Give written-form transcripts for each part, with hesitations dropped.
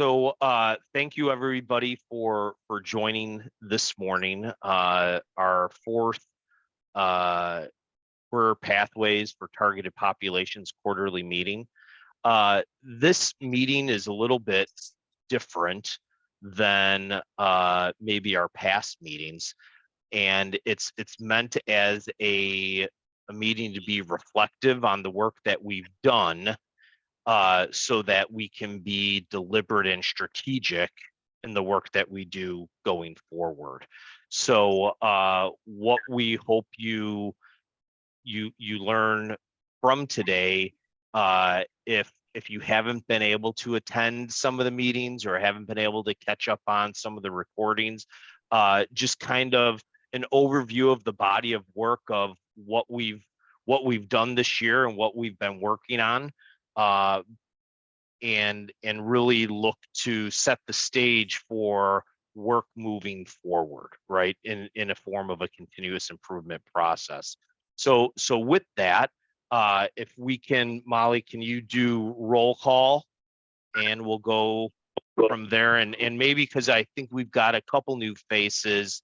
So thank you everybody for joining this morning. Our fourth Career Pathways for Targeted Populations quarterly meeting. This meeting is a little bit different than maybe our past meetings, and it's meant as a meeting to be reflective on the work that we've done, so that we can be deliberate and strategic in the work that we do going forward. So what we hope you learn from today, if you haven't been able to attend some of the meetings or haven't been able to catch up on some of the recordings, just kind of an overview of the body of work of what we've done this year and what we've been working on, and really look to set the stage for work moving forward, right, in a form of a continuous improvement process. So with that, if we can, Molly, can you do roll call, and we'll go from there, and maybe, because I think we've got a couple new faces,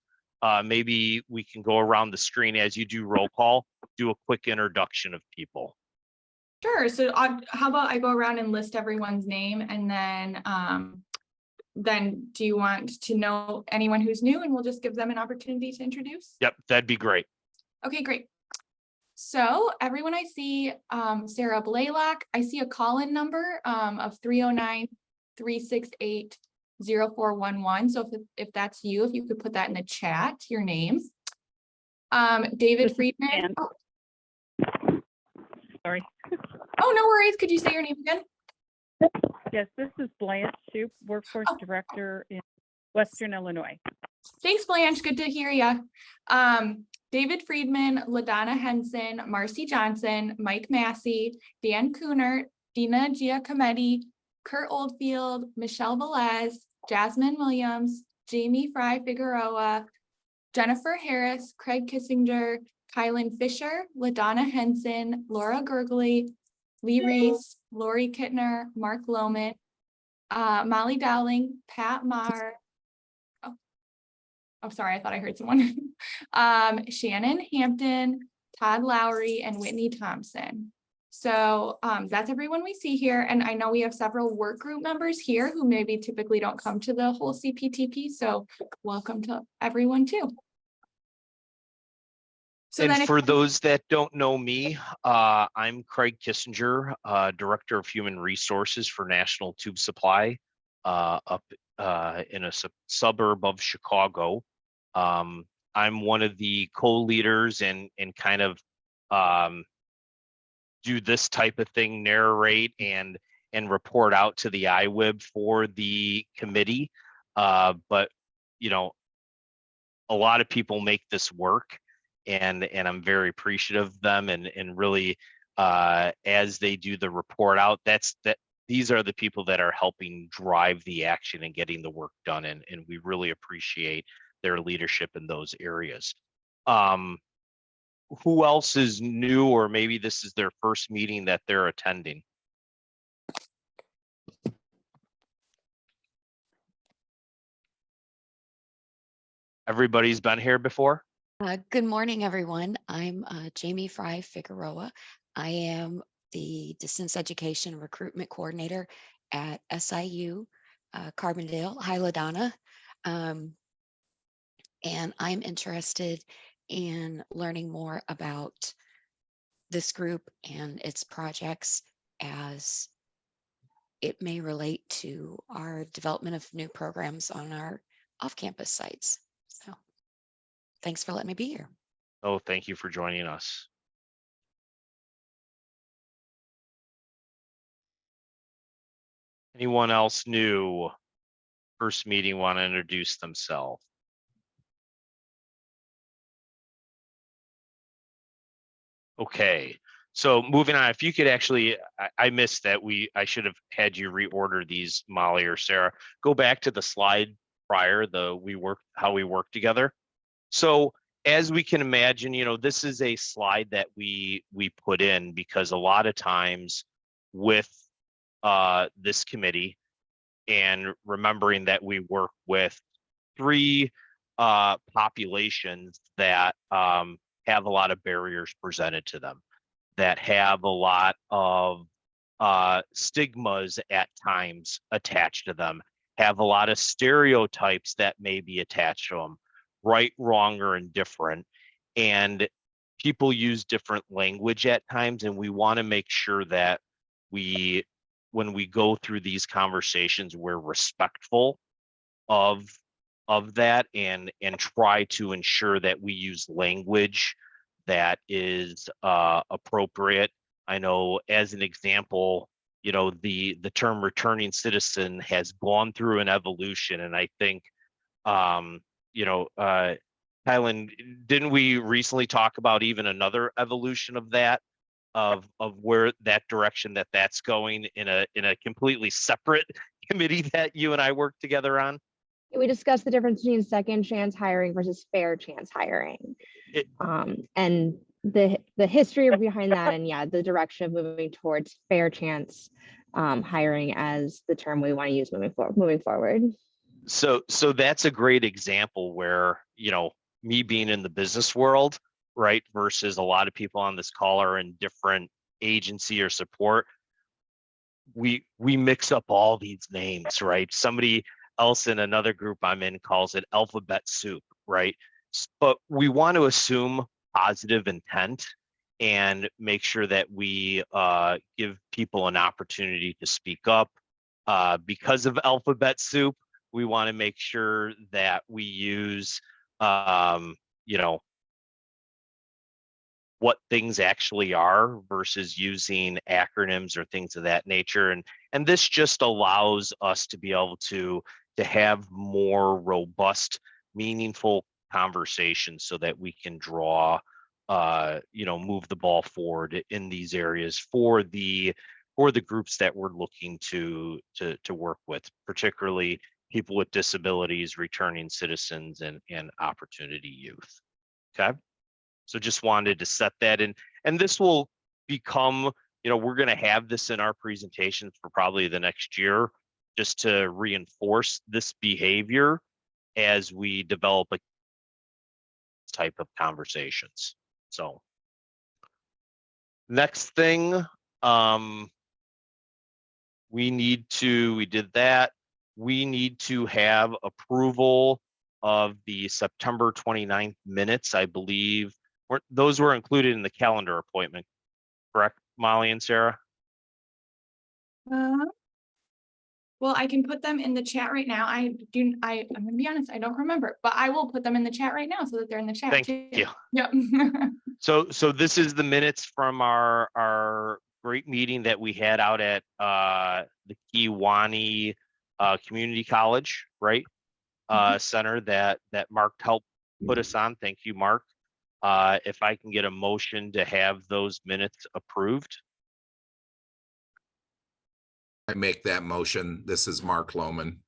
maybe we can go around the screen as you do roll call, do a quick introduction of people. Sure. So how about I go around and list everyone's name, and then do you want to know anyone who's new, and we'll just give them an opportunity to introduce? Yep, that'd be great. Okay, great. So everyone, I see Sarah Blaylock. I see a call-in number of 309-368-0411. So if that's you, if you could put that in the chat, your name. David Friedman. Oh. Sorry. Oh, no worries. Could you say your name again? Yes, this is Blanche Shoup, Workforce Director in Western Illinois. Thanks, Blanche. Good to hear you. David Friedman, LaDonna Henson, Marcy Johnson, Mike Massey, Dan Kunert, Dina Giacometti, Kurt Oldfield, Michelle Velez, Jasmine Williams, Jamie Fry Figueroa, Jennifer Harris, Craig Kissinger, Kylan Fisher, LaDonna Henson, Laura Gurgley, Lee Reese, Lori Kittner, Mark Lohman, Molly Dowling, Pat Marr. Oh, sorry, I thought I heard someone. Shannon Hampton, Todd Lowry, and Whitney Thompson. So that's everyone we see here. And I know we have several work group members here who maybe typically don't come to the whole CPTP. So welcome to everyone too. So and for those that don't know me, I'm Craig Kissinger, Director of Human Resources for National Tube Supply, up in a suburb of Chicago. I'm one of the co-leaders and kind of do this type of thing, narrate and report out to the IWIB for the committee. But you know, a lot of people make this work, and I'm very appreciative of them, and really as they do the report out, these are the people that are helping drive the action and getting the work done, and we really appreciate their leadership in those areas. Who else is new, or maybe this is their first meeting that they're attending? Everybody's been here before? Good morning, everyone. I'm Jamie Fry Figueroa. I am the Distance Education Recruitment Coordinator at SIU Carbondale. Hi, LaDonna. And I'm interested in learning more about this group and its projects as it may relate to our development of new programs on our off-campus sites. So thanks for letting me be here. Oh, thank you for joining us. Anyone else new? First meeting, want to introduce themselves? Okay, so moving on, if you could actually, I missed that, I should have had you reorder these, Molly or Sarah. Go back to the slide prior, how we work together. So as we can imagine, you know, this is a slide that we put in because a lot of times with this committee, and remembering that we work with 3 populations that have a lot of barriers presented to them, that have a lot of stigmas at times attached to them, have a lot of stereotypes that may be attached to them, right, wrong, or indifferent. And people use different language at times, and we want to make sure that when we go through these conversations, we're respectful of that, and try to ensure that we use language that is appropriate. I know, as an example, the term returning citizen has gone through an evolution, and I think Kylan, didn't we recently talk about even another evolution of that, of where that direction that's going in a completely separate committee that you and I work together on? We discussed the difference between second chance hiring versus fair chance hiring. And the history behind that, and yeah, the direction of moving towards fair chance hiring as the term we want to use moving forward. So that's a great example where, me being in the business world, right, versus a lot of people on this call are in different agency or support. We mix up all these names, right? Somebody else in another group I'm in calls it alphabet soup, right? But we want to assume positive intent and make sure that we give people an opportunity to speak up. Because of alphabet soup, we want to make sure that we use what things actually are versus using acronyms or things of that nature. And this just allows us to be able to have more robust, meaningful conversations so that we can draw, move the ball forward in these areas for the groups that we're looking to work with, particularly people with disabilities, returning citizens, and opportunity youth. Okay. So just wanted to set that in, and this will become, we're going to have this in our presentations for probably the next year, just to reinforce this behavior as we develop a type of conversations. So next thing, we did that. We need to have approval of the September 29th minutes, I believe. Those were included in the calendar appointment, correct, Molly and Sarah? Well, I can put them in the chat right now. I'm gonna be honest, I don't remember, but I will put them in the chat right now so that they're in the chat. Thank you. Yep. So this is the minutes from our great meeting that we had out at the Kiwanee Community College, right? Center that Mark helped put us on. Thank you, Mark. If I can get a motion to have those minutes approved. I make that motion. This is Mark Lohman.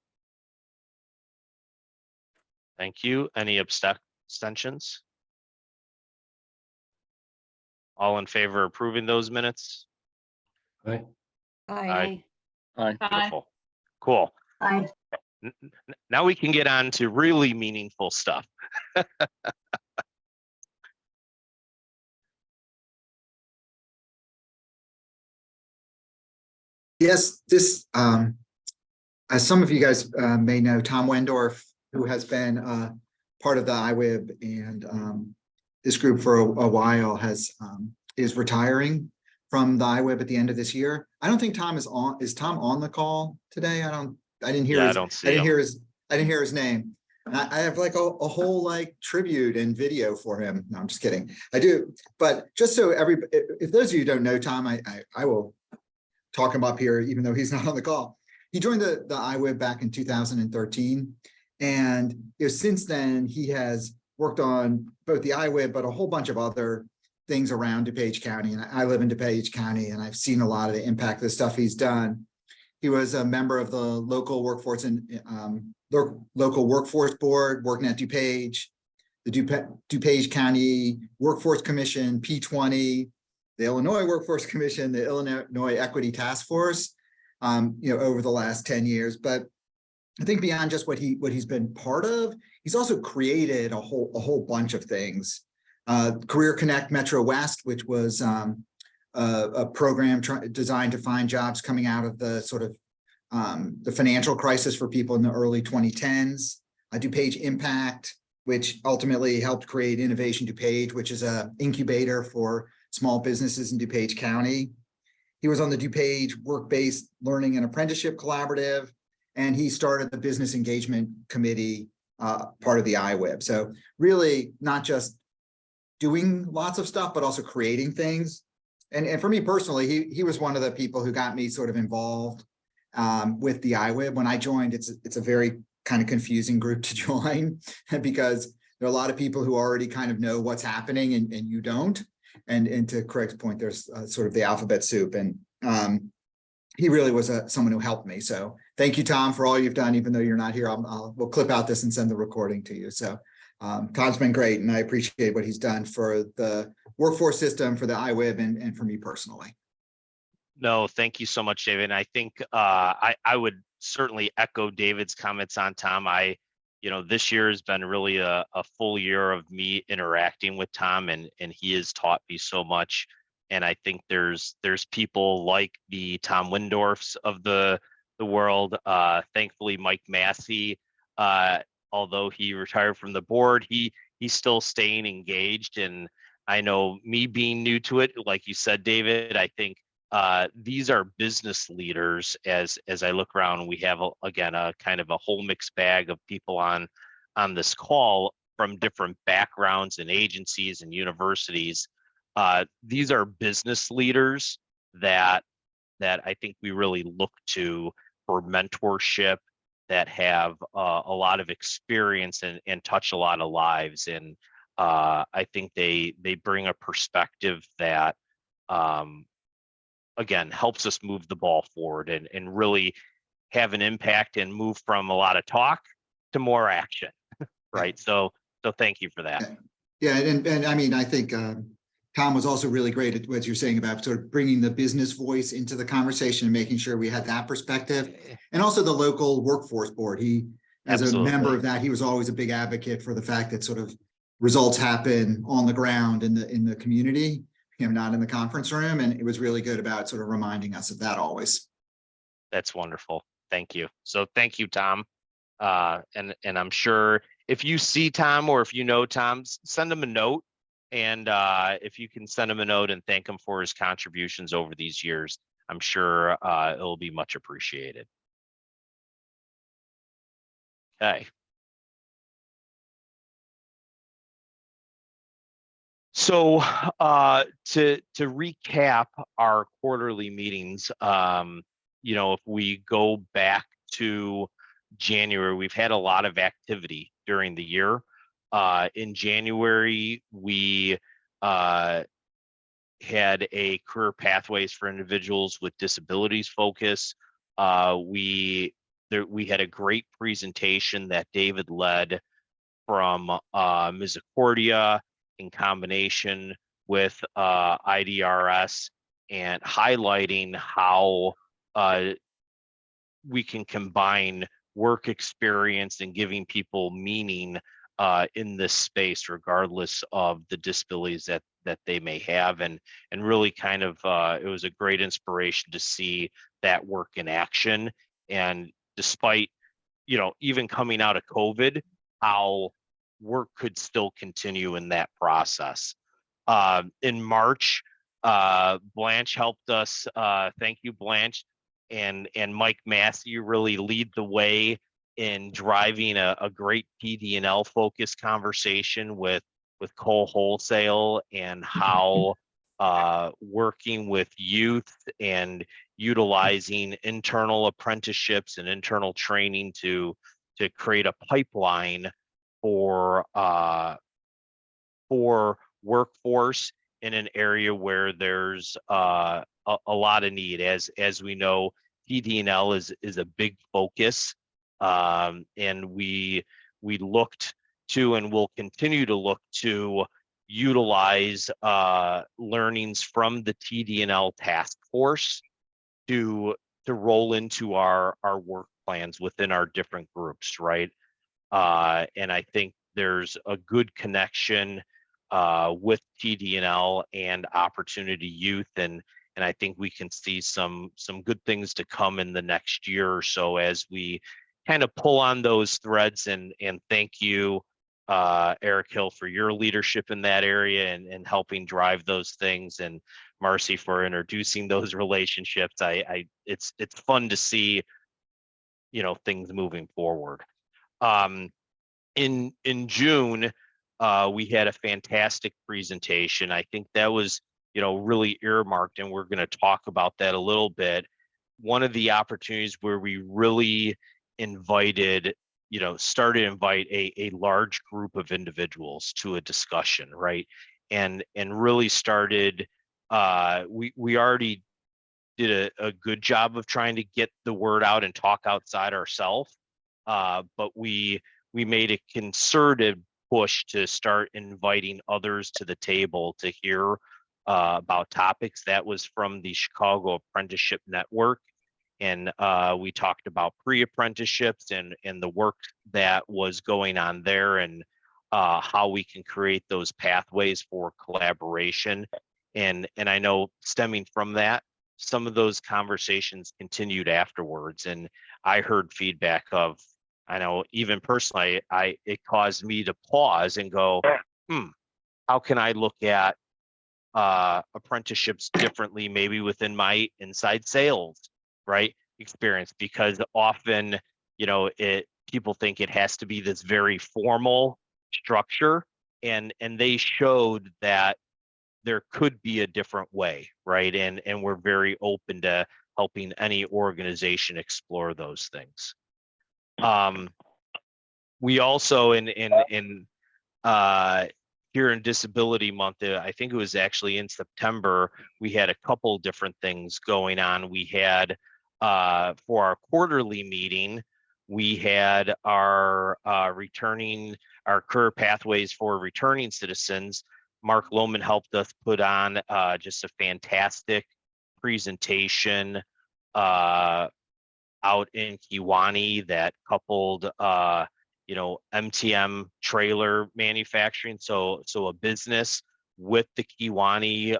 Thank you. Any abstentions? All in favor of approving those minutes? Aye. Aye. Aye. Beautiful. Cool. Aye. Now we can get on to really meaningful stuff. Yes, this, as some of you guys may know, Tom Wendorf, who has been part of the IWIB and this group for a while, is retiring from the IWIB at the end of this year. I don't think Tom is on. Is Tom on the call today? I didn't hear. Yeah, I didn't hear his name. I have like a whole like tribute and video for him. No, I'm just kidding. I do, but just so if those of you who don't know Tom, I will talk him up here, even though he's not on the call. He joined the IWIB back in 2013. And since then, he has worked on both the IWIB, but a whole bunch of other things around DuPage County. And I live in DuPage County, and I've seen a lot of the impact of the stuff he's done. He was a member of the local workforce local workforce board, working at DuPage, the DuPage County Workforce Commission, P20, the Illinois Workforce Commission, the Illinois Equity Task Force. over the last 10 years. But I think beyond just what he's been part of, he's also created a whole bunch of things. Career Connect Metro West, which was a program designed to find jobs coming out of the sort of the financial crisis for people in the early 2010s. DuPage Impact, which ultimately helped create Innovation DuPage, which is an incubator for small businesses in DuPage County. He was on the DuPage Work-Based Learning and Apprenticeship Collaborative, and he started the Business Engagement Committee, part of the IWIB. So really not just doing lots of stuff, but also creating things. And for me personally, he was one of the people who got me sort of involved with the IWIB. When I joined, it's a very kind of confusing group to join because there are a lot of people who already kind of know what's happening and you don't. And to Craig's point, there's sort of the alphabet soup. And he really was someone who helped me. So thank you, Tom, for all you've done. Even though you're not here, we'll clip out this and send the recording to you. So Tom's been great, and I appreciate what he's done for the workforce system, for the IWIB, and for me personally. No, thank you so much, David. And I think I would certainly echo David's comments on Tom. This year has been really a full year of me interacting with Tom, and he has taught me so much. And I think there's people like the Tom Windorfs of the world. Thankfully, Mike Massey, although he retired from the board, he's still staying engaged. And I know, me being new to it, like you said, David, I think these are business leaders. As I look around, we have again a kind of a whole mixed bag of people on this call from different backgrounds and agencies and universities. These are business leaders that I think we really look to for mentorship, that have a lot of experience and touch a lot of lives. And I think they bring a perspective that again helps us move the ball forward and really have an impact and move from a lot of talk to more action. Right. So thank you for that. Yeah. And I mean, I think Tom was also really great at what you're saying about sort of bringing the business voice into the conversation and making sure we had that perspective, and also the local workforce board. He, as Absolutely. a member of that, he was always a big advocate for the fact that sort of results happen on the ground in the community, not in the conference room. And it was really good about sort of reminding us of that always. That's wonderful. Thank you. So thank you, Tom. And I'm sure if you see Tom, or if you know Tom, send him a note. And if you can send him a note and thank him for his contributions over these years, I'm sure it'll be much appreciated. Okay. So to recap our quarterly meetings, if we go back to January, we've had a lot of activity during the year. In January, we had a career pathways for individuals with disabilities focus. We had a great presentation that David led from Misericordia in combination with IDRS, and highlighting how we can combine work experience and giving people meaning in this space, regardless of the disabilities that they may have. And really kind of, it was a great inspiration to see that work in action. And despite, even coming out of COVID, how work could still continue in that process. In March, Blanche helped us. Thank you, Blanche. And Mike Massey really lead the way in driving a great PD&L focused conversation with Cole Wholesale, and how working with youth and utilizing internal apprenticeships and internal training to create a pipeline for workforce in an area where there's a lot of need. As we know, PD&L is a big focus, and we looked to, and will continue to look to, utilize learnings from the TD&L task force to roll into our work plans within our different groups, right? And I think there's a good connection with TDNL and Opportunity Youth, and I think we can see some good things to come in the next year or so as we kind of pull on those threads. And thank you, Eric Hill, for your leadership in that area and helping drive those things, and Marcy for introducing those relationships. It's fun to see, you know, things moving forward. In June, we had a fantastic presentation. I think that was, you know, really earmarked, and we're going to talk about that a little bit. One of the opportunities where we really invited, you know, started to invite a large group of individuals to a discussion, right? And really started, we already did a good job of trying to get the word out and talk outside ourselves. But we made a concerted push to start inviting others to the table to hear about topics. That was from the Chicago Apprenticeship Network. And we talked about pre-apprenticeships and the work that was going on there, and how we can create those pathways for collaboration. And I know stemming from that, some of those conversations continued afterwards. And I heard feedback of, I know even personally, it caused me to pause and go, how can I look at apprenticeships differently, maybe within my inside sales, right, experience? Because often, you know, people think it has to be this very formal structure, and they showed that there could be a different way, right? And we're very open to helping any organization explore those things. We also here in Disability Month, I think it was actually in September, we had a couple different things going on. We had for our quarterly meeting, we had our career pathways for returning citizens. Mark Lohman helped us put on just a fantastic presentation out in Kewanee that coupled you know, MTM trailer manufacturing, so a business with the Kewanee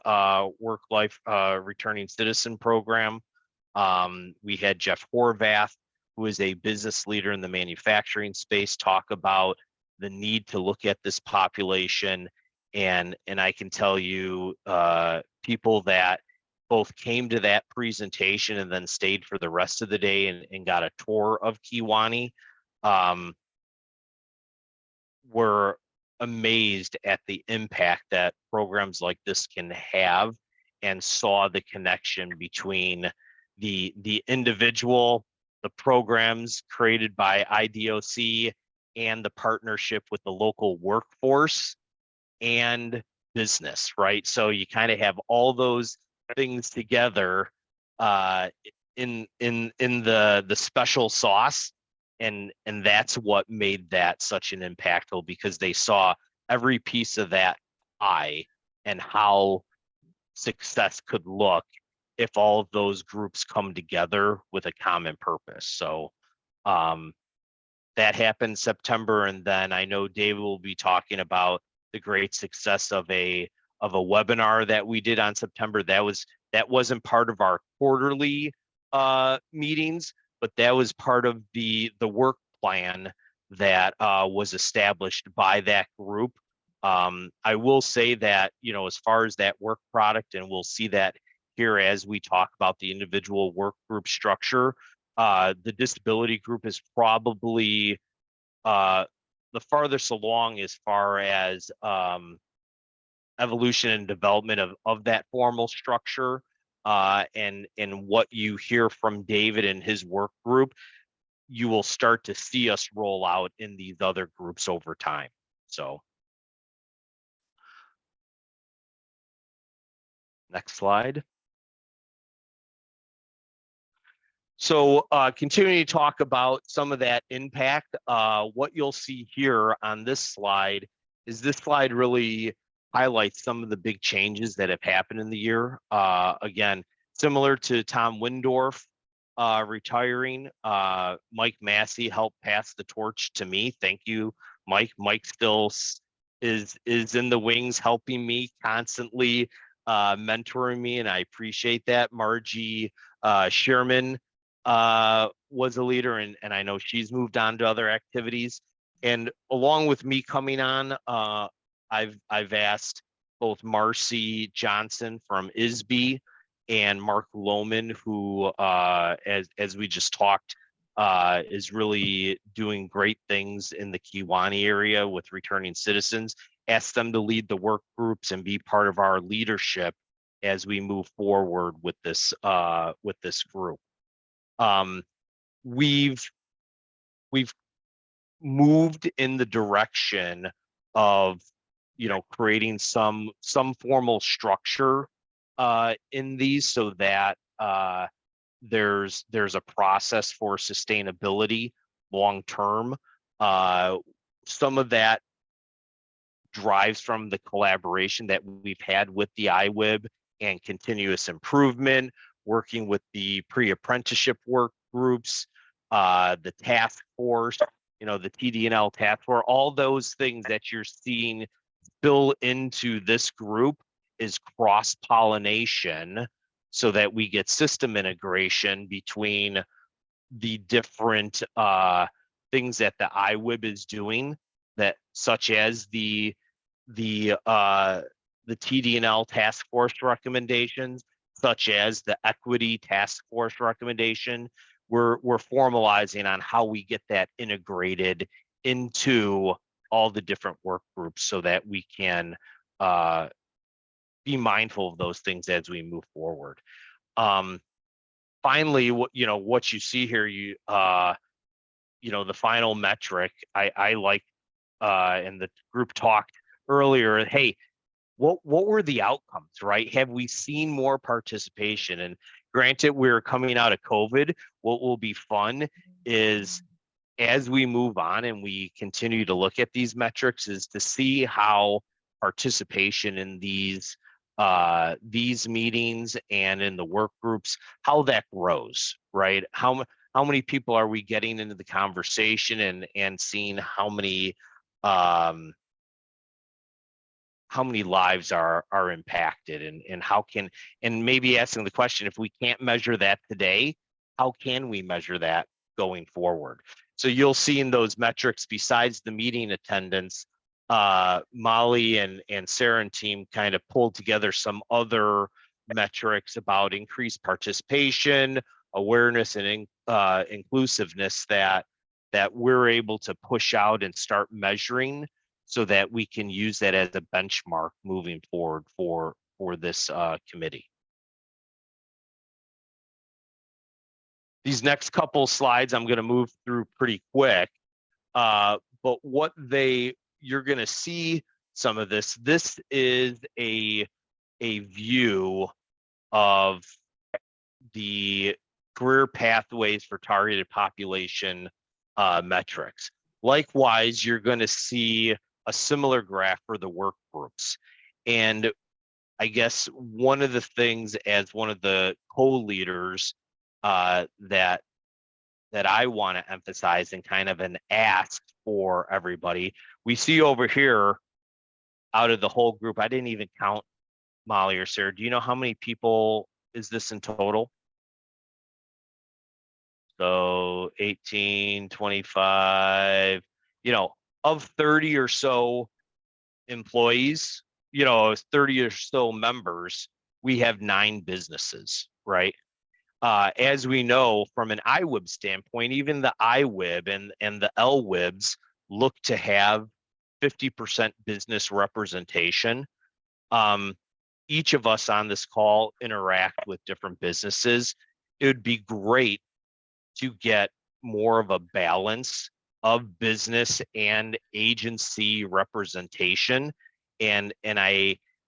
work life returning citizen program. We had Jeff Horvath, who is a business leader in the manufacturing space, talk about the need to look at this population. And I can tell you, people that both came to that presentation and then stayed for the rest of the day and got a tour of Kewanee, were amazed at the impact that programs like this can have, and saw the connection between the individual, the programs created by IDOC, and the partnership with the local workforce and business, right? So you kind of have all those things together in the special sauce, and that's what made that such an impactful, because they saw every piece of that pie and how success could look if all of those groups come together with a common purpose. So that happened September, and then I know David will be talking about the great success of a webinar that we did on September. That wasn't part of our quarterly meetings, but that was part of the work plan that was established by that group. I will say that, you know, as far as that work product, and we'll see that here as we talk about the individual work group structure, the disability group is probably the farthest along as far as evolution and development of that formal structure. And what you hear from David and his work group, you will start to see us roll out in these other groups over time. So next slide. So continuing to talk about some of that impact, what you'll see here on this slide is this slide really highlights some of the big changes that have happened in the year. Again, similar to Tom Windorf, retiring. Mike Massey helped pass the torch to me. Thank you, Mike. Mike still is in the wings helping me constantly, mentoring me, and I appreciate that. Margie Sherman was a leader, and I know she's moved on to other activities. And along with me coming on, I've asked both Marcy Johnson from ISB and Mark Lohman, who, as we just talked, is really doing great things in the Kiwanee area with returning citizens. Ask them to lead the work groups and be part of our leadership as we move forward with this group. We've moved in the direction of, creating some formal structure in these, so that there's a process for sustainability long term. Some of that drives from the collaboration that we've had with the IWIB and continuous improvement, working with the pre-apprenticeship work groups, the task force, the TD&L task force, all those things that you're seeing spill into this group is cross-pollination, so that we get system integration between the different things that the IWIB is doing, that such as the TD&L task force recommendations, such as the equity task force recommendation. We're formalizing on how we get that integrated into all the different work groups, so that we can be mindful of those things as we move forward. Finally, what you see here, the final metric, I like, and the group talked earlier, hey, what were the outcomes, right? Have we seen more participation? And granted, we're coming out of COVID. What will be fun is, as we move on and we continue to look at these metrics, is to see how participation in these meetings and in the work groups, how that grows, right? How many people are we getting into the conversation, and seeing how many lives are impacted, and how can, and maybe asking the question, if we can't measure that today, how can we measure that going forward? So you'll see in those metrics, besides the meeting attendance, Molly and Sarah and team kind of pulled together some other metrics about increased participation, awareness, and inclusiveness that we're able to push out and start measuring, so that we can use that as a benchmark moving forward for this committee. These next couple slides I'm going to move through pretty quick, but you're going to see some of this. This is a view of the career pathways for targeted population metrics. Likewise, you're going to see a similar graph for the work groups. And I guess one of the things, as one of the co-leaders, that I want to emphasize, and kind of an ask for everybody, we see over here, out of the whole group, I didn't even count Molly or Sarah. Do you know how many people is this in total? So 18, 25, of 30 or so employees, 30 or so members, we have 9 businesses, right? As we know, from an IWIB standpoint, even the IWIB and the LWIBs look to have 50% business representation. Each of us on this call interact with different businesses. It would be great to get more of a balance of business and agency representation. And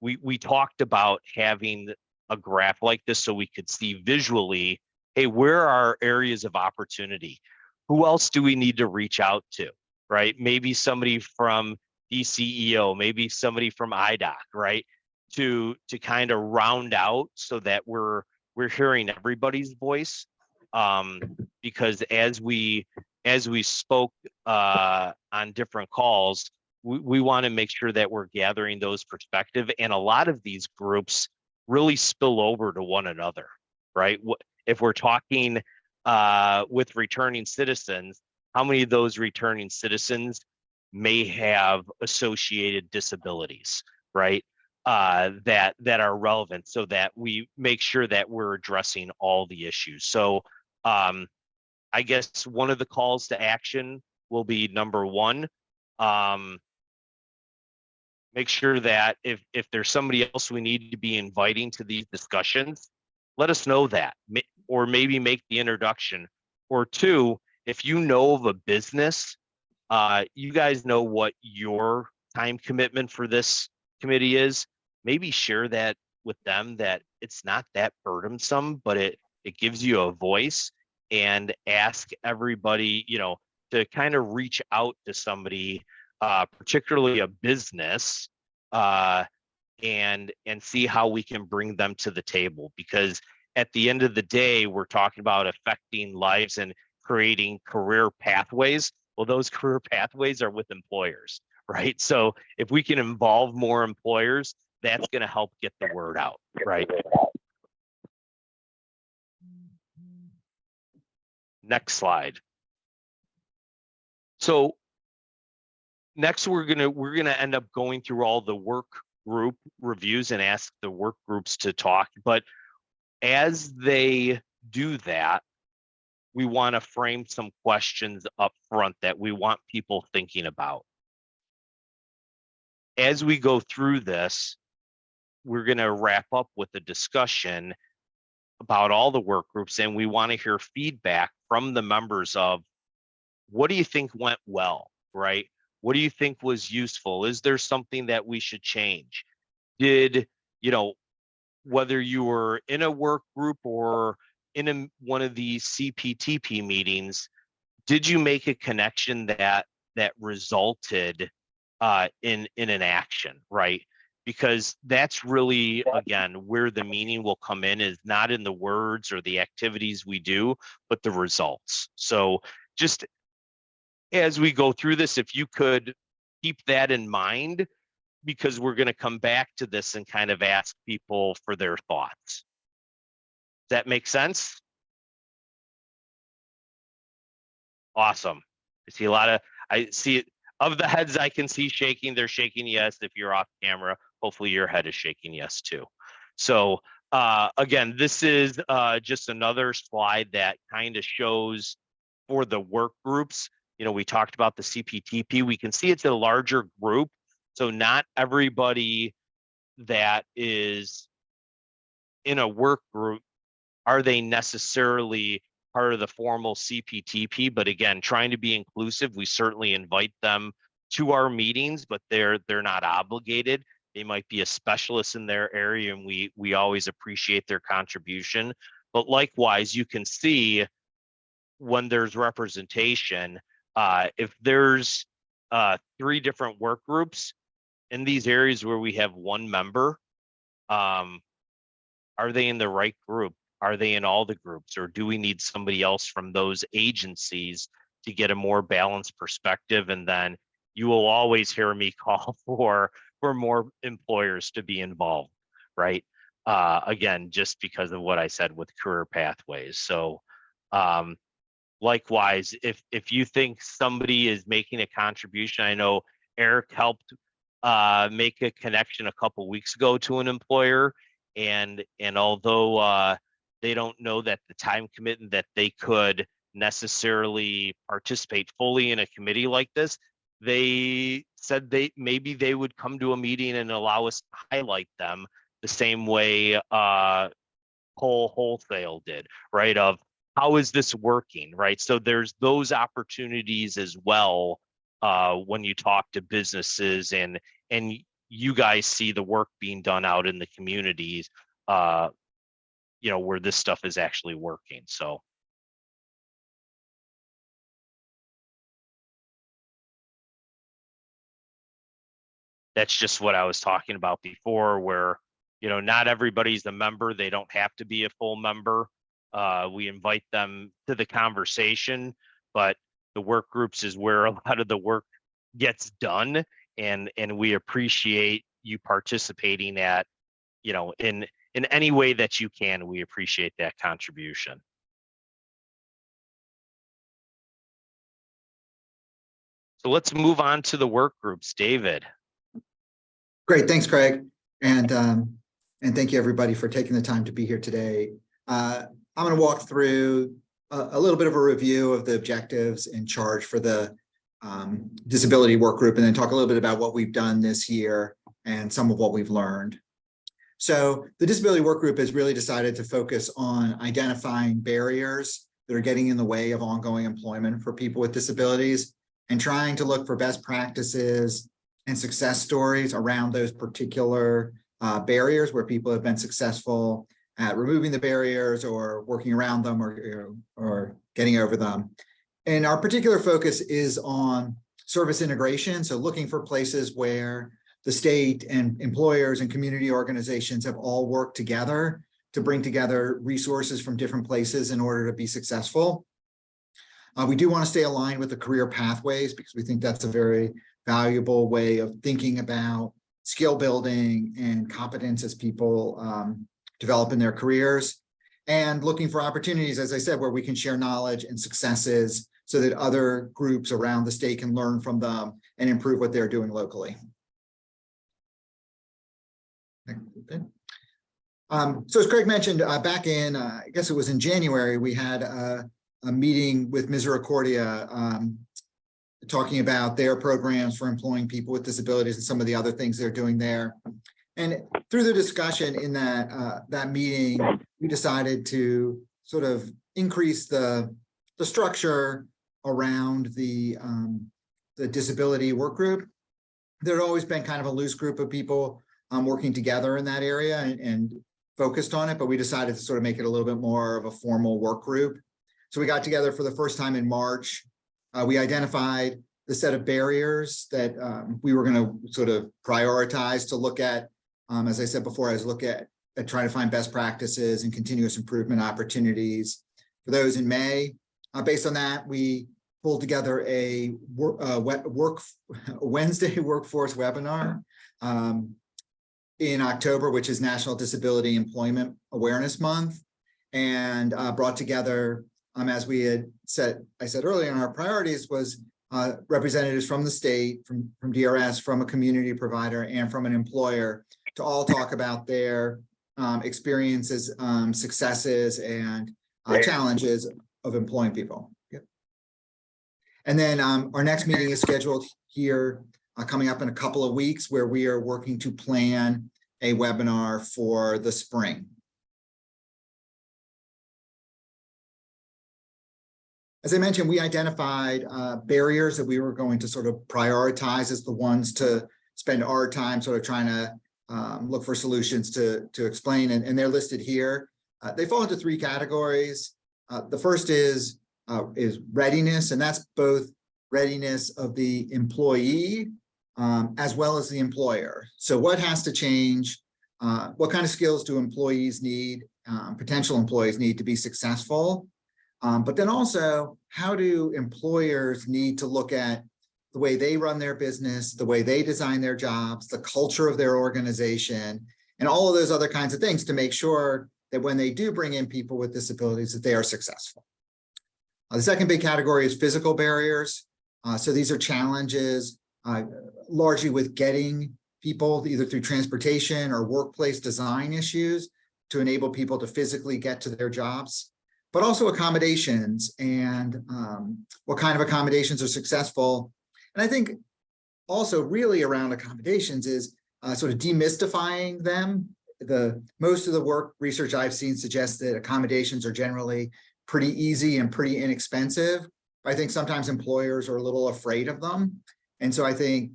we talked about having a graph like this, so we could see visually, hey, where are areas of opportunity? Who else do we need to reach out to, right? Maybe somebody from DCEO, maybe somebody from IDOC, right? To kind of round out, so that we're hearing everybody's voice. Because as we spoke on different calls, we want to make sure that we're gathering those perspective, and a lot of these groups really spill over to one another, right? If we're talking with returning citizens, how many of those returning citizens may have associated disabilities, right? That are relevant, so that we make sure that we're addressing all the issues. So I guess one of the calls to action will be number one, make sure that if there's somebody else we need to be inviting to these discussions, let us know that, or maybe make the introduction. Or two, if you know of a business, you guys know what your time commitment for this committee is, maybe share that with them, that it's not that burdensome, but it gives you a voice, and ask everybody, to kind of reach out to somebody, particularly a business, and see how we can bring them to the table. Because at the end of the day, we're talking about affecting lives and creating career pathways. Well, those career pathways are with employers, right? So if we can involve more employers, that's going to help get the word out, right? Next slide. So next, we're gonna end up going through all the work group reviews and ask the work groups to talk. But as they do that, we want to frame some questions up front that we want people thinking about. As we go through this, we're going to wrap up with a discussion about all the work groups, and we want to hear feedback from the members of, what do you think went well, right? What do you think was useful? Is there something that we should change? Did, whether you were in a work group or in one of these CPTP meetings, did you make a connection that resulted in an action, right? Because that's really, again, where the meaning will come in, is not in the words or the activities we do, but the results. So just as we go through this, if you could keep that in mind, because we're going to come back to this and kind of ask people for their thoughts. Does that make sense? Awesome. I see it, of the heads I can see shaking, they're shaking yes. If you're off camera, hopefully your head is shaking yes too. So again, this is just another slide that kind of shows for the work groups. We talked about the CPTP. We can see it's a larger group. So not everybody that is in a work group, are they necessarily part of the formal CPTP? But again, trying to be inclusive, we certainly invite them to our meetings, but they're not obligated. They might be a specialist in their area, and we always appreciate their contribution. But likewise, you can see when there's representation, if there's 3 different work groups in these areas where we have 1 member, are they in the right group? Are they in all the groups, or do we need somebody else from those agencies to get a more balanced perspective? And then you will always hear me call for more employers to be involved, right? Again, just because of what I said with career pathways. So likewise, if you think somebody is making a contribution, I know Eric helped make a connection a couple weeks ago to an employer, and although they don't know that the time commitment that they could necessarily participate fully in a committee like this, they said maybe they would come to a meeting and allow us to highlight them the same way Wholesale did, right? Of how is this working, right? So there's those opportunities as well when you talk to businesses, and you guys see the work being done out in the communities, where this stuff is actually working. So that's just what I was talking about before, where not everybody's a member. They don't have to be a full member. We invite them to the conversation, but the work groups is where a lot of the work gets done. And we appreciate you participating at, in any way that you can. We appreciate that contribution. So let's move on to the work groups. David. Great, thanks, Craig. And thank you everybody for taking the time to be here today. I'm going to walk through a little bit of a review of the objectives and charge for the disability work group, and then talk a little bit about what we've done this year and some of what we've learned. So the disability work group has really decided to focus on identifying barriers that are getting in the way of ongoing employment for people with disabilities, and trying to look for best practices and success stories around those particular barriers where people have been successful at removing the barriers or working around them or getting over them. And our particular focus is on service integration. So looking for places where the state and employers and community organizations have all worked together to bring together resources from different places in order to be successful. We do want to stay aligned with the career pathways because we think that's a very valuable way of thinking about skill building and competence as people develop in their careers, and looking for opportunities, as I said, where we can share knowledge and successes so that other groups around the state can learn from them and improve what they're doing locally. So as Craig mentioned, back in, I guess it was in January, we had a meeting with Misericordia talking about their programs for employing people with disabilities and some of the other things they're doing there. And through the discussion in that meeting, we decided to sort of increase the structure around the disability work group. There had always been kind of a loose group of people working together in that area and focused on it, but we decided to sort of make it a little bit more of a formal work group. So we got together for the first time in March. We identified the set of barriers that we were going to sort of prioritize to look at. As I said before, as look at trying to find best practices and continuous improvement opportunities for those in May. Based on that, we pulled together a Wednesday workforce webinar in October, which is National Disability Employment Awareness Month, and brought together, as we had said, I said earlier in our priorities, was representatives from the state, from DRS, from a community provider, and from an employer to all talk about their experiences, successes, and challenges of employing people. Yep. And then our next meeting is scheduled here coming up in a couple of weeks, where we are working to plan a webinar for the spring. As I mentioned, we identified barriers that we were going to sort of prioritize as the ones to spend our time sort of trying to look for solutions to explain, and they're listed here. They fall into three categories. The first is readiness, and that's both readiness of the employee as well as the employer. So what has to change? What kind of skills do employees need, potential employees need to be successful? But then also, how do employers need to look at the way they run their business, the way they design their jobs, the culture of their organization, and all of those other kinds of things to make sure that when they do bring in people with disabilities, that they are successful. The second big category is physical barriers. So these are challenges largely with getting people either through transportation or workplace design issues to enable people to physically get to their jobs, but also accommodations and what kind of accommodations are successful. And I think also really around accommodations is sort of demystifying them. Most of the work research I've seen suggests that accommodations are generally pretty easy and pretty inexpensive. I think sometimes employers are a little afraid of them. And so I think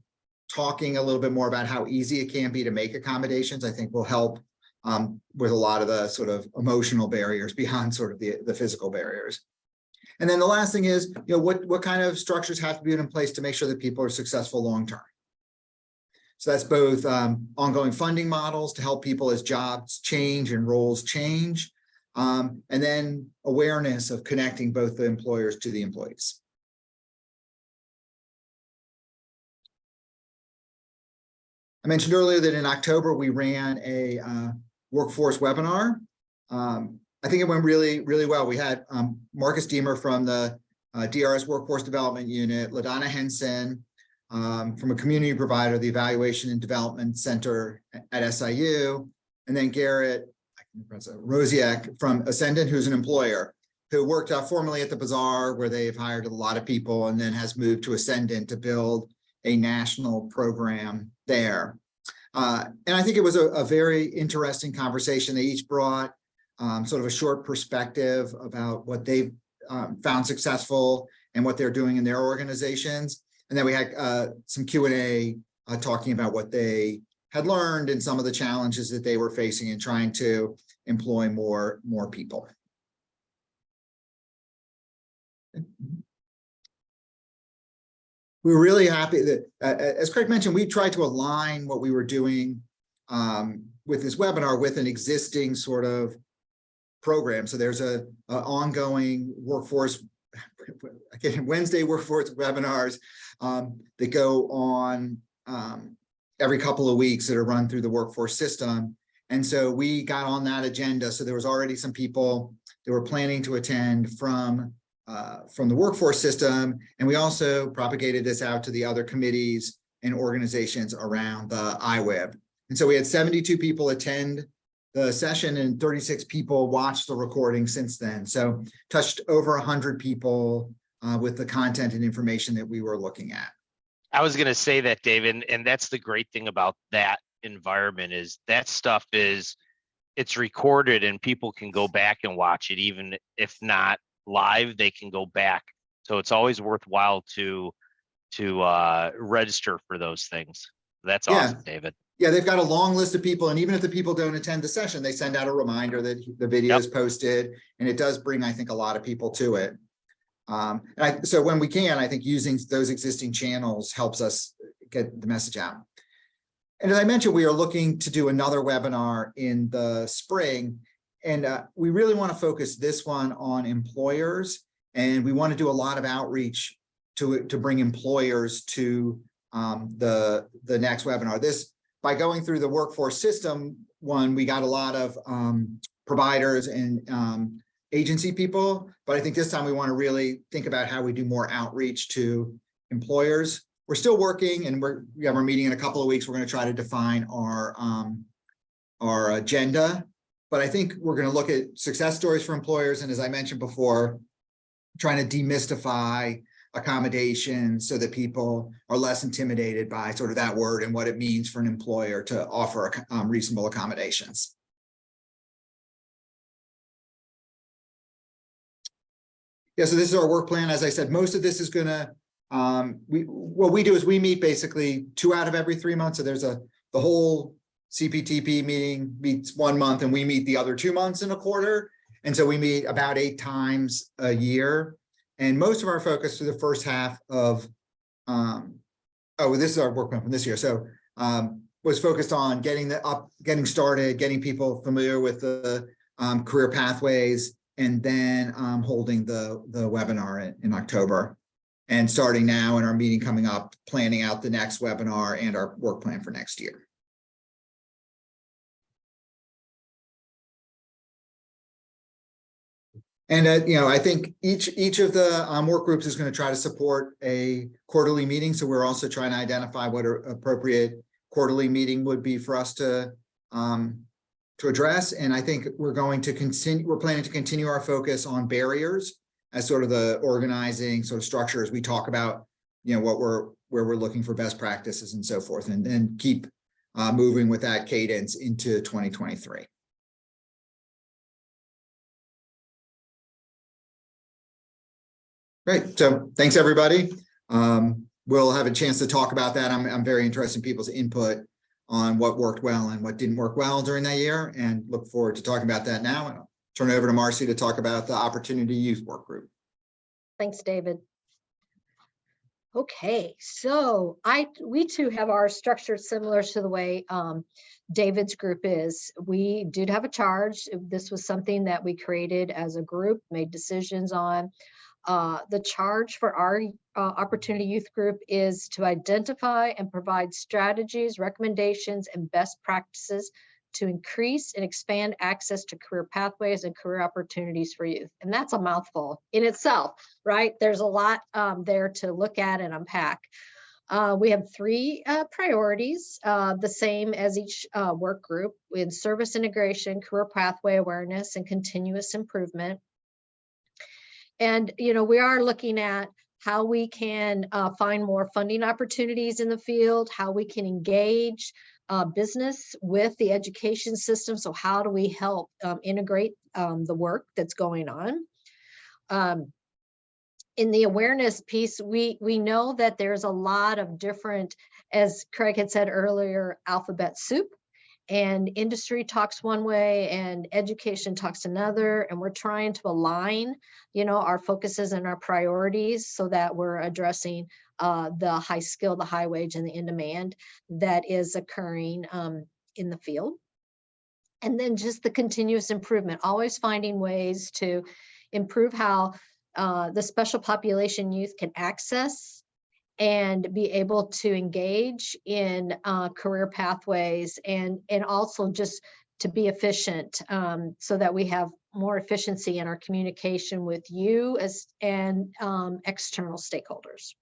talking a little bit more about how easy it can be to make accommodations, I think will help with a lot of the sort of emotional barriers beyond sort of the physical barriers. And then the last thing is, what kind of structures have to be in place to make sure that people are successful long-term. So that's both ongoing funding models to help people as jobs change and roles change, and then awareness of connecting both the employers to the employees. I mentioned earlier that in October, we ran a workforce webinar. I think it went really, really well. We had Marcus Deemer from the DRS Workforce Development Unit, LaDonna Henson from a community provider, the Evaluation and Development Center at SIU, and then Garrett Rosiak from Ascendant, who's an employer, who worked formerly at the Bazaar, where they've hired a lot of people, and then has moved to Ascendant to build a national program there. And I think it was a very interesting conversation. They each brought sort of a short perspective about what they've found successful and what they're doing in their organizations. And then we had some Q&A talking about what they had learned and some of the challenges that they were facing in trying to employ more people. We were really happy that, as Craig mentioned, we tried to align what we were doing with this webinar with an existing sort of program. So there's a ongoing workforce, again, Wednesday workforce webinars that go on every couple of weeks that are run through the workforce system. And so we got on that agenda. So there was already some people that were planning to attend from the workforce system. And we also propagated this out to the other committees and organizations around the IWeb. And so we had 72 people attend the session and 36 people watched the recording since then. So touched over 100 people with the content and information that we were looking at. I was going to say that, David, and that's the great thing about that environment is that stuff it's recorded and people can go back and watch it, even if not live, they can go back. So it's always worthwhile to register for those things. That's awesome, David. Yeah, they've got a long list of people, and even if the people don't attend the session, they send out a reminder that the video is posted, and it does bring, I think, a lot of people to it. So when we can, I think using those existing channels helps us get the message out. And as I mentioned, we are looking to do another webinar in the spring, and we really want to focus this one on employers, and we want to do a lot of outreach to bring employers to the next webinar. By going through the workforce system one, we got a lot of providers and agency people, but I think this time we want to really think about how we do more outreach to employers. We're still working, and we have our meeting in a couple of weeks. We're going to try to define our agenda, but I think we're going to look at success stories for employers, and as I mentioned before, trying to demystify accommodations so that people are less intimidated by sort of that word and what it means for an employer to offer reasonable accommodations. Yeah, so this is our work plan. As I said, most of this is going to, what we do is we meet basically 2 out of every 3 months. So there's the whole CPTP meeting meets 1 month, and we meet the other 2 months in a quarter. And so we meet about 8 times a year. And most of our focus through the first half of, this is our work plan from this year. So was focused on getting started, getting people familiar with the career pathways, and then holding the webinar in October. And starting now in our meeting coming up, planning out the next webinar and our work plan for next year. And I think each of the work groups is going to try to support a quarterly meeting. So we're also trying to identify what an appropriate quarterly meeting would be for us to address. And I think we're planning to continue our focus on barriers as sort of the organizing sort of structure as we talk about, where we're looking for best practices and so forth, and then keep moving with that cadence into 2023. Great. So thanks, everybody. We'll have a chance to talk about that. I'm very interested in people's input on what worked well and what didn't work well during that year, and look forward to talking about that now. And I'll turn it over to Marcy to talk about the Opportunity Youth Work Group. Thanks, David. Okay, so we too have our structure similar to the way David's group is. We did have a charge. This was something that we created as a group, made decisions on. The charge for our Opportunity Youth Group is to identify and provide strategies, recommendations, and best practices to increase and expand access to career pathways and career opportunities for youth. And that's a mouthful in itself, right? There's a lot there to look at and unpack. We have 3 priorities, the same as each work group, in service integration, career pathway awareness, and continuous improvement. And, you know, we are looking at how we can find more funding opportunities in the field, how we can engage business with the education system. So how do we help integrate the work that's going on? In the awareness piece, we know that there's a lot of different, as Craig had said earlier, alphabet soup. And industry talks one way and education talks another, and we're trying to align, you know, our focuses and our priorities so that we're addressing the high skill, the high wage, and the in demand that is occurring in the field. And then just the continuous improvement, always finding ways to improve how the special population youth can access and be able to engage in career pathways, and also just to be efficient so that we have more efficiency in our communication with you and external stakeholders.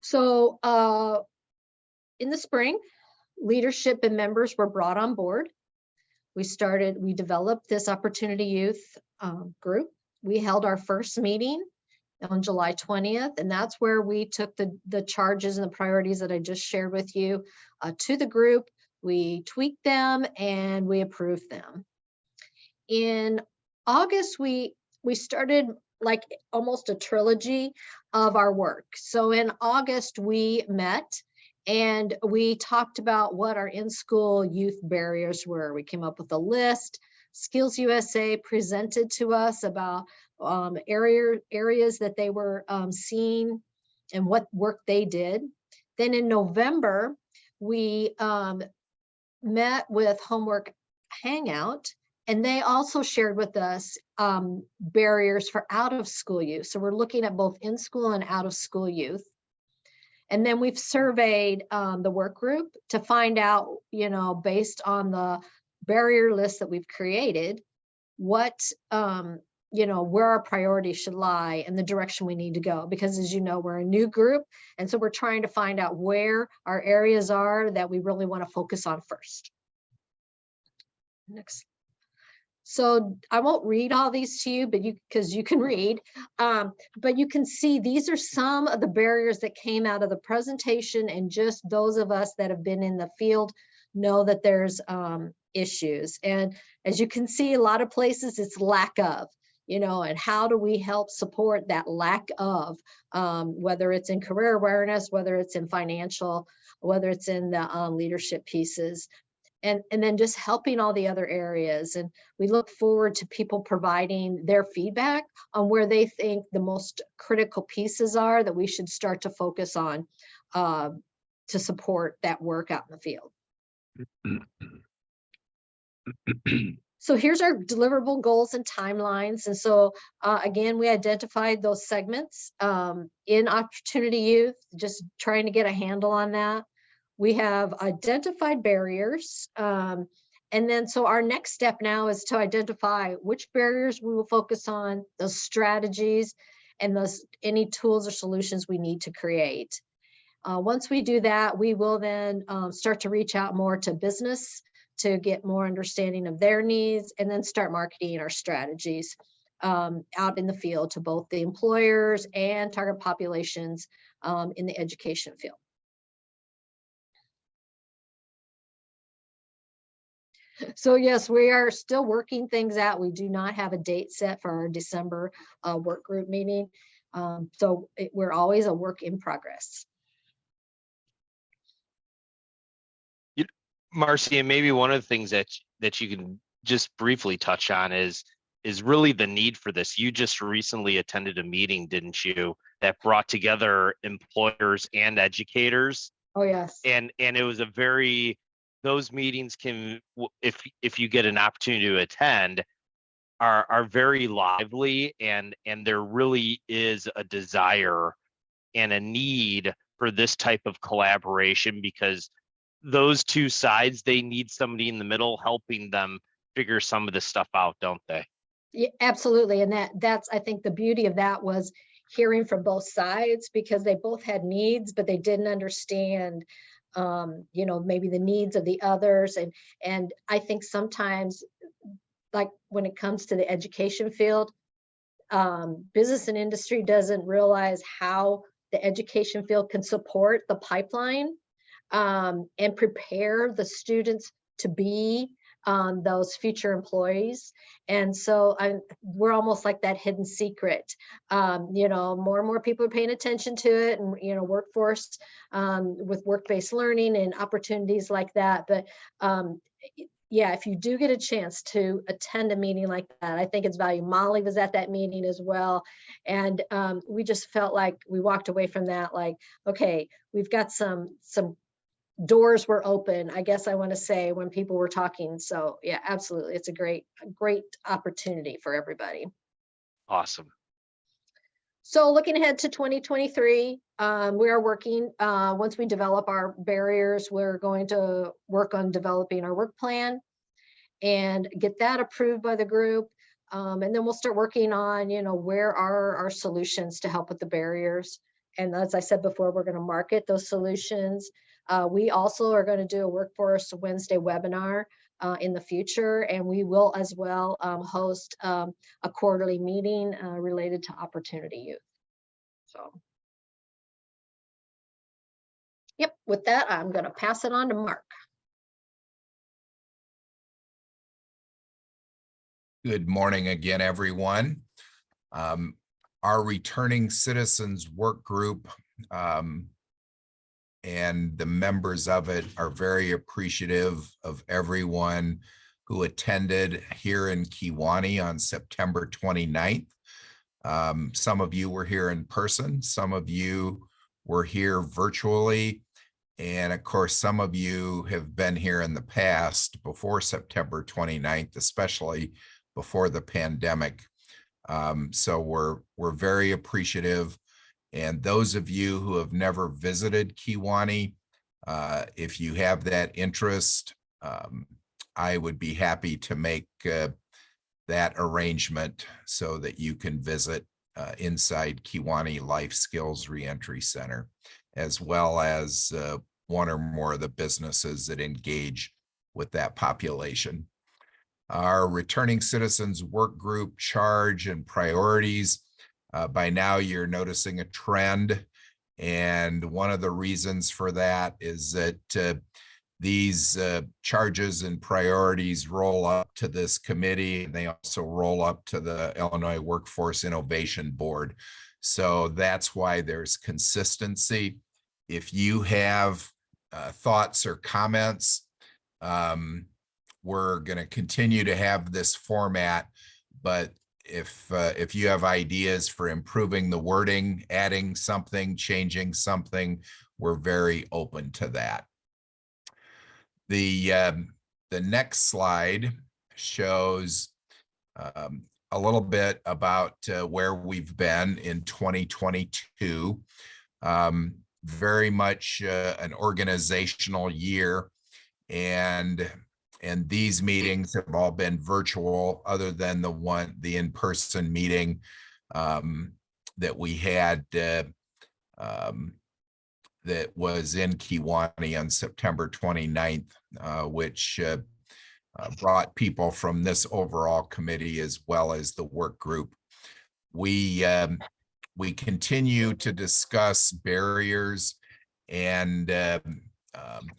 So in the spring, leadership and members were brought on board. We developed this Opportunity Youth group. We held our first meeting on July 20th, and that's where we took the charges and the priorities that I just shared with you to the group. We tweaked them and we approved them. In August, we started like almost a trilogy of our work. So in August, we met and we talked about what our in-school youth barriers were. We came up with a list. Skills USA presented to us about areas that they were seeing and what work they did. Then in November, we met with Homework Hangout, and they also shared with us barriers for out-of-school youth. So we're looking at both in-school and out-of-school youth. And then we've surveyed the work group to find out, you know, based on the barrier list that we've created, what, you know, where our priorities should lie and the direction we need to go. Because as you know, we're a new group. And so we're trying to find out where our areas are that we really want to focus on first. Next. So I won't read all these to you, but because you can read, but you can see these are some of the barriers that came out of the presentation, and just those of us that have been in the field know that there's issues. And as you can see, a lot of places it's lack of, you know, and how do we help support that lack of, whether it's in career awareness, whether it's in financial, whether it's in the leadership pieces. And then just helping all the other areas. And we look forward to people providing their feedback on where they think the most critical pieces are that we should start to focus on to support that work out in the field. So here's our deliverable goals and timelines. And so again, we identified those segments in Opportunity Youth, just trying to get a handle on that. We have identified barriers. And then so our next step now is to identify which barriers we will focus on, those strategies, and any tools or solutions we need to create. Once we do that, we will then start to reach out more to business to get more understanding of their needs, and then start marketing our strategies out in the field to both the employers and target populations in the education field. So yes, we are still working things out. We do not have a date set for our December work group meeting. So we're always a work in progress. Marcy, and maybe one of the things that you can just briefly touch on is is really the need for this. You just recently attended a meeting, didn't you, that brought together employers and educators? Oh, yes. And it was a very, those meetings can, if you get an opportunity to attend, are very lively, and there really is a desire and a need for this type of collaboration, because those two sides, they need somebody in the middle helping them figure some of this stuff out, don't they? Yeah, absolutely. And that's, I think the beauty of that was hearing from both sides, because they both had needs, but they didn't understand, maybe the needs of the others. And I think sometimes, like when it comes to the education field, business and industry doesn't realize how the education field can support the pipeline, and prepare the students to be those future employees. And so we're almost like that hidden secret. More and more people are paying attention to it, and workforce, with work-based learning and opportunities like that. But yeah, if you do get a chance to attend a meeting like that, I think it's valuable. Molly was at that meeting as well. And we just felt like we walked away from that like, okay, we've got some doors were open, I guess I want to say, when people were talking. So yeah, absolutely. It's a great opportunity for everybody. Awesome. So looking ahead to 2023, we are working, once we develop our barriers, we're going to work on developing our work plan and get that approved by the group. And then we'll start working on, where are our solutions to help with the barriers. And as I said before, we're going to market those solutions. We also are going to do a Workforce Wednesday webinar in the future, and we will as well host a quarterly meeting related to Opportunity Youth. So, yep, with that, I'm going to pass it on to Mark. Good morning again, everyone. Our returning citizens work group and the members of it are very appreciative of everyone who attended here in Kewaunee on September 29th. Some of you were here in person, some of you were here virtually, and of course, some of you have been here in the past before September 29th, especially before the pandemic. So we're very appreciative. And those of you who have never visited Kewaunee, if you have that interest, I would be happy to make that arrangement so that you can visit inside Kewaunee Life Skills Reentry Center, as well as one or more of the businesses that engage with that population. Our returning citizens work group charge and priorities. By now you're noticing a trend. And one of the reasons for that is that these charges and priorities roll up to this committee, and they also roll up to the Illinois Workforce Innovation Board. So that's why there's consistency. If you have thoughts or comments, we're going to continue to have this format, but if you have ideas for improving the wording, adding something, changing something, we're very open to that. The next slide shows a little bit about where we've been in 2022. Very much an organizational year, and these meetings have all been virtual, other than the in-person meeting that we had that was in Kewaunee on September 29th, which brought people from this overall committee as well as the work group. We continue to discuss barriers, and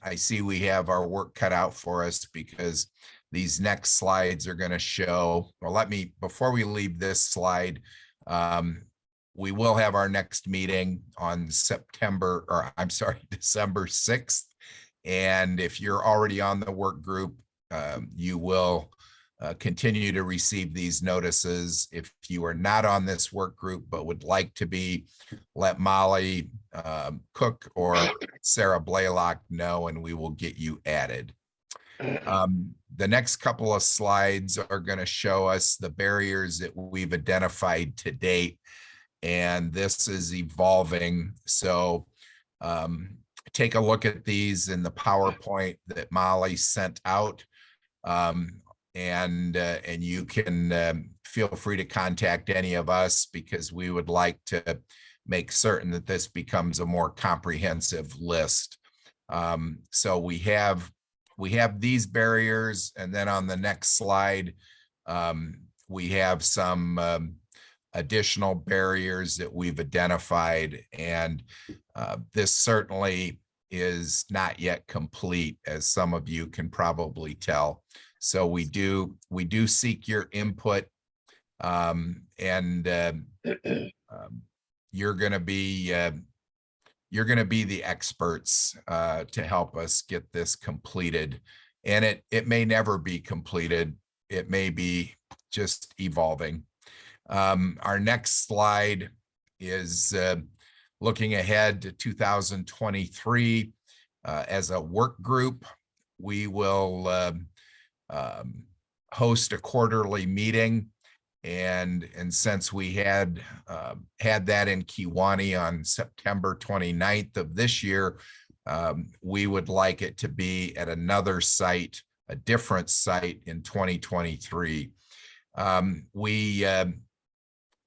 I see we have our work cut out for us, because these next slides are going to show, well, before we leave this slide, we will have our next meeting on December 6th. And if you're already on the work group, you will continue to receive these notices. If you are not on this work group but would like to be, let Molly Cook or Sarah Blaylock know, and we will get you added. The next couple of slides are going to show us the barriers that we've identified to date, and this is evolving. So take a look at these in the PowerPoint that Molly sent out. And you can feel free to contact any of us, because we would like to make certain that this becomes a more comprehensive list. So we have these barriers, and then on the next slide, we have some additional barriers that we've identified, and this certainly is not yet complete, as some of you can probably tell. So we do seek your input, and you're going to be the experts to help us get this completed. And it may never be completed. It may be just evolving. Our next slide is looking ahead to 2023. As a work group, we will host a quarterly meeting, and since we had that in Kewanee on September 29th of this year, we would like it to be at another site, a different site in 2023.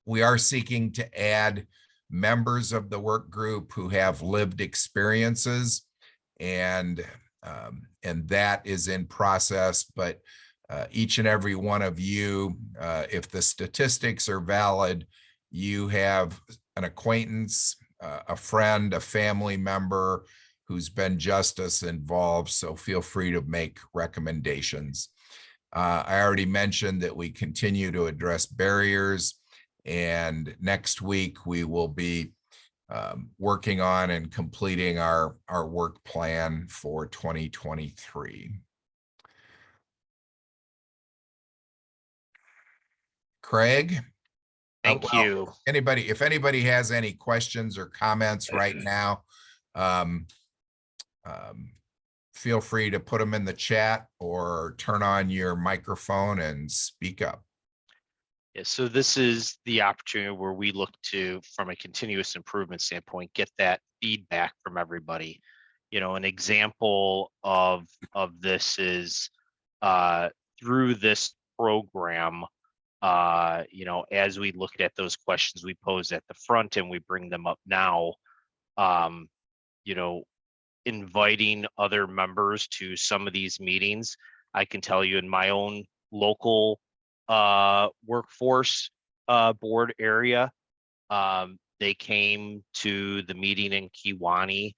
We are seeking to add members of the work group who have lived experiences, and that is in process. But each and every one of you, if the statistics are valid, you have an acquaintance, a friend, a family member who's been justice involved, so feel free to make recommendations. I already mentioned that we continue to address barriers, and next week we will be working on and completing our work plan for 2023. Craig? Thank you. If anybody has any questions or comments right now, feel free to put them in the chat or turn on your microphone and speak up. Yeah, so this is the opportunity where we look to, from a continuous improvement standpoint, get that feedback from everybody. You know, an example of this is through this program, you know, as we look at those questions we posed at the front and we bring them up now, you know, inviting other members to some of these meetings. I can tell you in my own local workforce board area, they came to the meeting in Kewanee,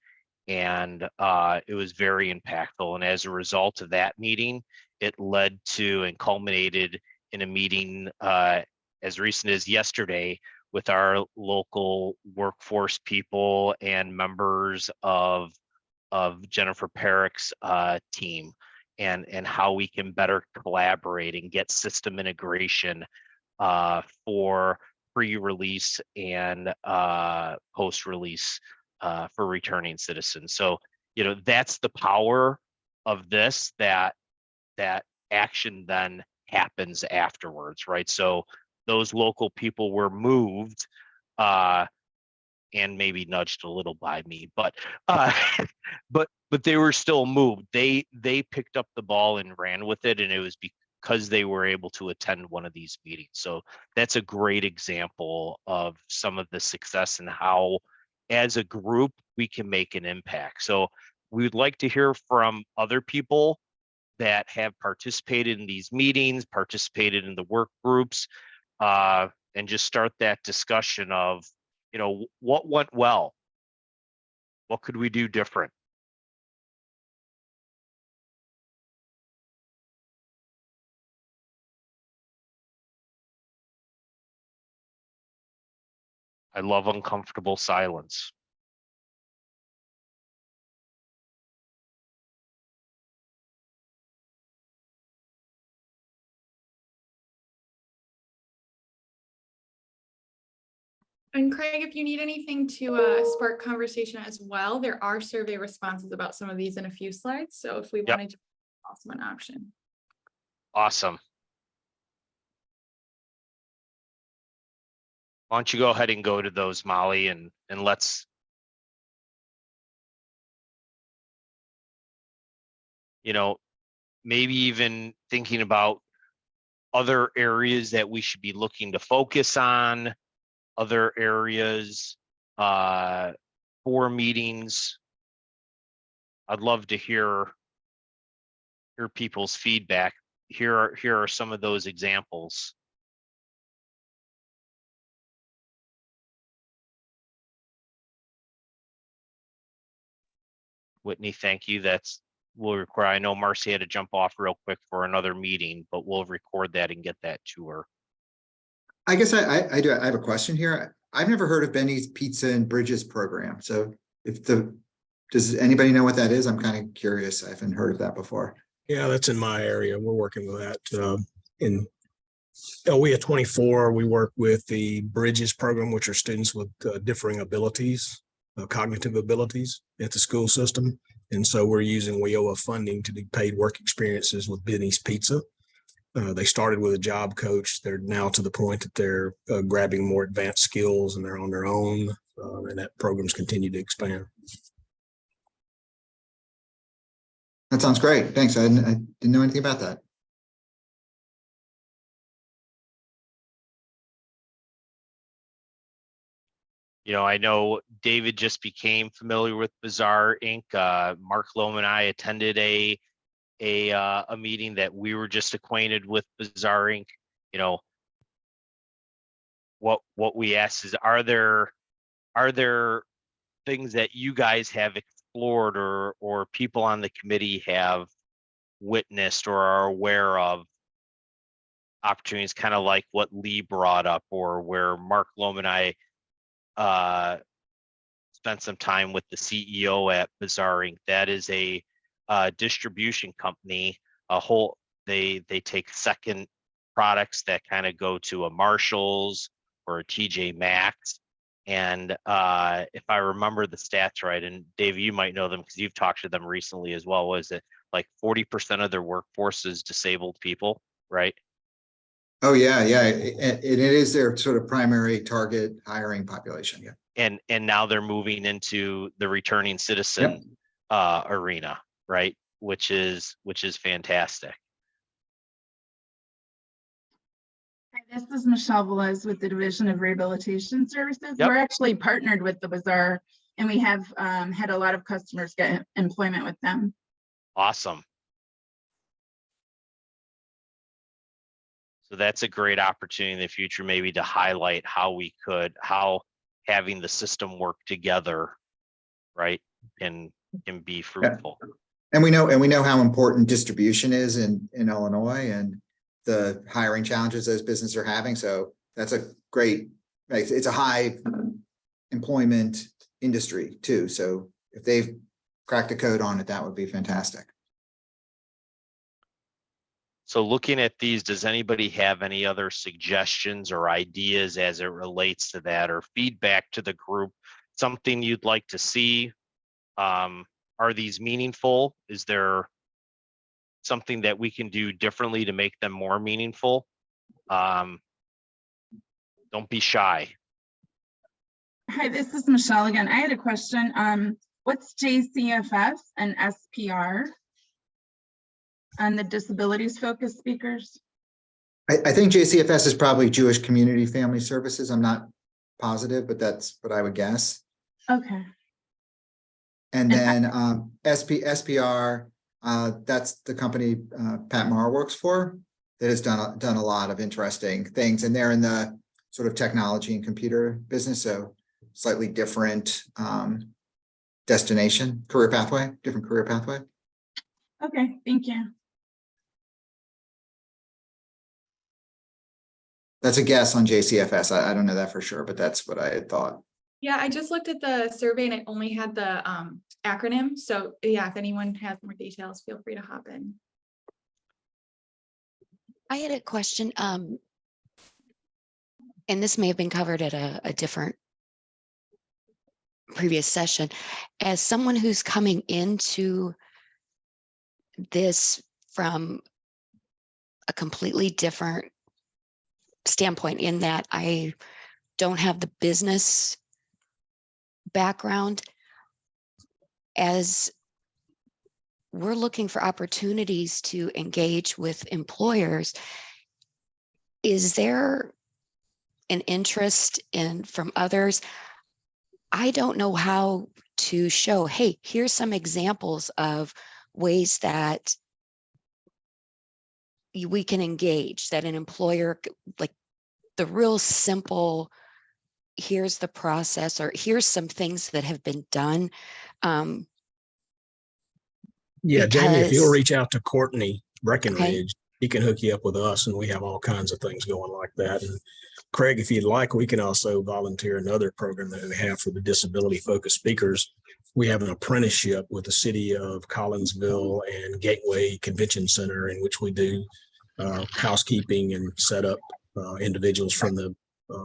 and it was very impactful. And as a result of that meeting, it led to and culminated in a meeting as recent as yesterday with our local workforce people and members of Jennifer Perrick's team, and how we can better collaborate and get system integration for pre-release and post-release for returning citizens. So, you know, that's the power of this, that action then happens afterwards, right? So those local people were moved and maybe nudged a little by me, but but they were still moved. They picked up the ball and ran with it, and it was because they were able to attend one of these meetings. So that's a great example of some of the success and how, as a group, we can make an impact. So we would like to hear from other people that have participated in these meetings, participated in the work groups, and just start that discussion of, you know, what went well? What could we do different? I love uncomfortable silence. And Craig, if you need anything to spark conversation as well, there are survey responses about some of these in a few slides. So if we Yep. wanted to, also an option. Awesome. Why don't you go ahead and go to those, Molly, and let's, you know, maybe even thinking about other areas that we should be looking to focus on, other areas for meetings. I'd love to hear people's feedback. Here are some of those examples. Whitney, thank you. We'll require, I know Marcy had to jump off real quick for another meeting, but we'll record that and get that to her. I guess I do. I have a question here. I've never heard of Benny's Pizza and Bridges program. So does anybody know what that is? I'm kind of curious. I haven't heard of that before. Yeah, that's in my area. We're working with that in LWIA 24. We work with the Bridges program, which are students with differing abilities, cognitive abilities at the school system. And so we're using WIOA funding to do paid work experiences with Benny's Pizza. They started with a job coach. They're now to the point that they're grabbing more advanced skills and they're on their own. And that program's continued to expand. That sounds great. Thanks. I didn't know anything about that. You know, I know David just became familiar with Bazaar Inc. Mark Lohm and I attended a meeting that we were just acquainted with Bazaar Inc. You know, what we asked is, are there things that you guys have explored or people on the committee have witnessed or are aware of opportunities, kind of like what Lee brought up, or where Mark Lohm and I spent some time with the CEO at Bazaar Inc. That is a distribution company. They take second products that kind of go to a Marshalls or a TJ Maxx. And if I remember the stats right, and Dave, you might know them because you've talked to them recently as well, was it like 40% of their workforce is disabled people, right? Oh, yeah, yeah. It is their sort of primary target hiring population. Yeah. And now they're moving into the returning citizen arena, right? Which is fantastic. Hi, this is Michelle Velez with the Division of Rehabilitation Services. Yep. We're actually partnered with the Bazaar, and we have had a lot of customers get employment with them. Awesome. So that's a great opportunity in the future, maybe to highlight how having the system work together, right, can be fruitful. Yeah. And we know how important distribution is in Illinois and the hiring challenges those businesses are having. So that's it's a high employment industry too. So if they've cracked a code on it, that would be fantastic. So looking at these, does anybody have any other suggestions or ideas as it relates to that, or feedback to the group? Something you'd like to see? Are these meaningful? Is there something that we can do differently to make them more meaningful? Don't be shy. Hi, this is Michelle again. I had a question. What's JCFS and SPR on the disabilities focused speakers? I think JCFS is probably Jewish Community Family Services. I'm not positive, but that's what I would guess. Okay. And then SPR, that's the company Pat Maher works for, that has done a lot of interesting things, and they're in the sort of technology and computer business, so slightly different different career pathway. Okay, thank you. That's a guess on JCFS. I don't know that for sure, but that's what I had thought. Yeah, I just looked at the survey and it only had the acronym. So yeah, if anyone has more details, feel free to hop in. I had a question. and this may have been covered at a different previous session, as someone who's coming into this from a completely different standpoint, in that I don't have the business background, as we're looking for opportunities to engage with employers, is there an interest in from others? I don't know how to show, hey, here's some examples of ways that we can engage, that an employer, like the real simple, here's the process, or here's some things that have been done. Yeah, Jamie, if you'll Because- reach out to Courtney Breckenridge, Okay. he can hook you up with us, and we have all kinds of things going like that. And Craig, if you'd like, we can also volunteer another program that we have for the disability focused speakers. We have an apprenticeship with the city of Collinsville and Gateway Convention Center, in which we do housekeeping and set up individuals from the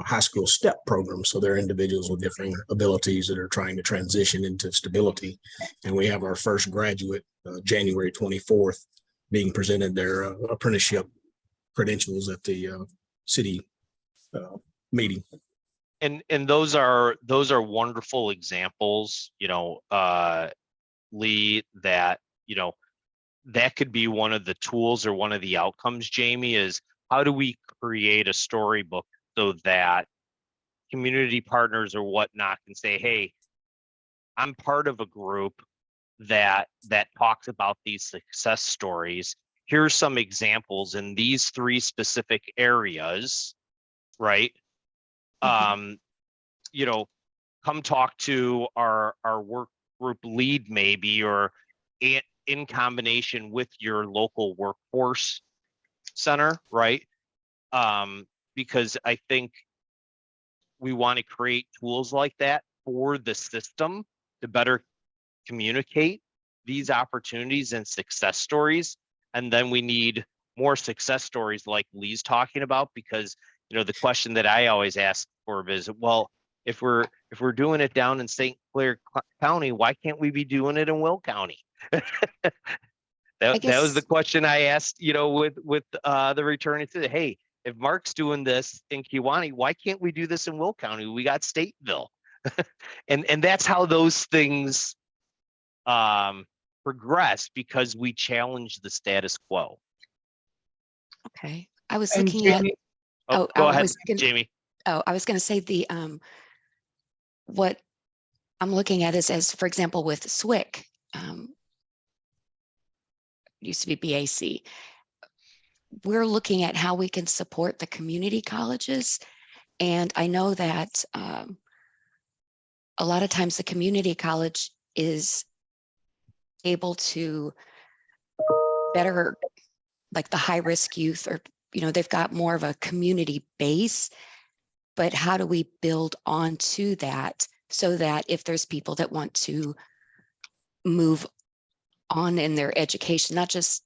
high school STEP program. So they're individuals with different abilities that are trying to transition into stability. And we have our first graduate January 24th being presented their apprenticeship credentials at the city meeting. And those are wonderful examples, Lee, that, that could be one of the tools or one of the outcomes, Jamie, is how do we create a storybook so that community partners or whatnot can say, hey, I'm part of a group that talks about these success stories. Here's some examples in these 3 specific areas, right? Come talk to our work group lead maybe, or in combination with your local workforce center, right? Because I think we want to create tools like that for the system to better communicate these opportunities and success stories. And then we need more success stories like Lee's talking about, because, the question that I always ask for is, well, if we're doing it down in St. Clair County, why can't we be doing it in Will County? That was the question I asked, with the returning to, hey, if Mark's doing this in Kewanee, why can't we do this in Will County? We got Stateville. and that's how those things progress, because we challenge the status quo. Okay, I was And looking at, Jamie- Go I ahead, was gonna- Jamie. I was going to say what I'm looking at is, as for example, with SWIC, used to be BAC. We're looking at how we can support the community colleges. And I know that a lot of times the community college is able to better, like the high risk youth, or, they've got more of a community base. But how do we build onto that so that if there's people that want to move on in their education, not just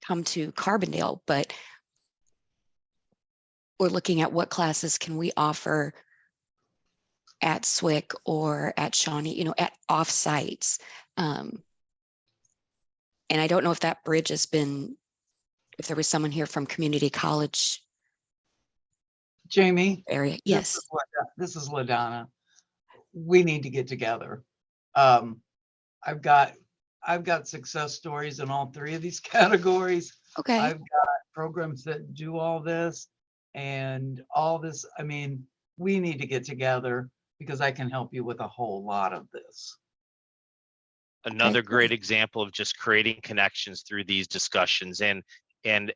come to Carbondale, but we're looking at what classes can we offer at SWIC or at Shawnee, at off sites. And I don't know if that bridge has been, if there was someone here from community college Jamie, area. Yes. this is LaDonna. We need to get together. I've got success stories in all 3 of these categories. Okay. I've got programs that do all this and all this. I mean, we need to get together, because I can help you with a whole lot of this. Another Okay, great example of just creating connections through these discussions. And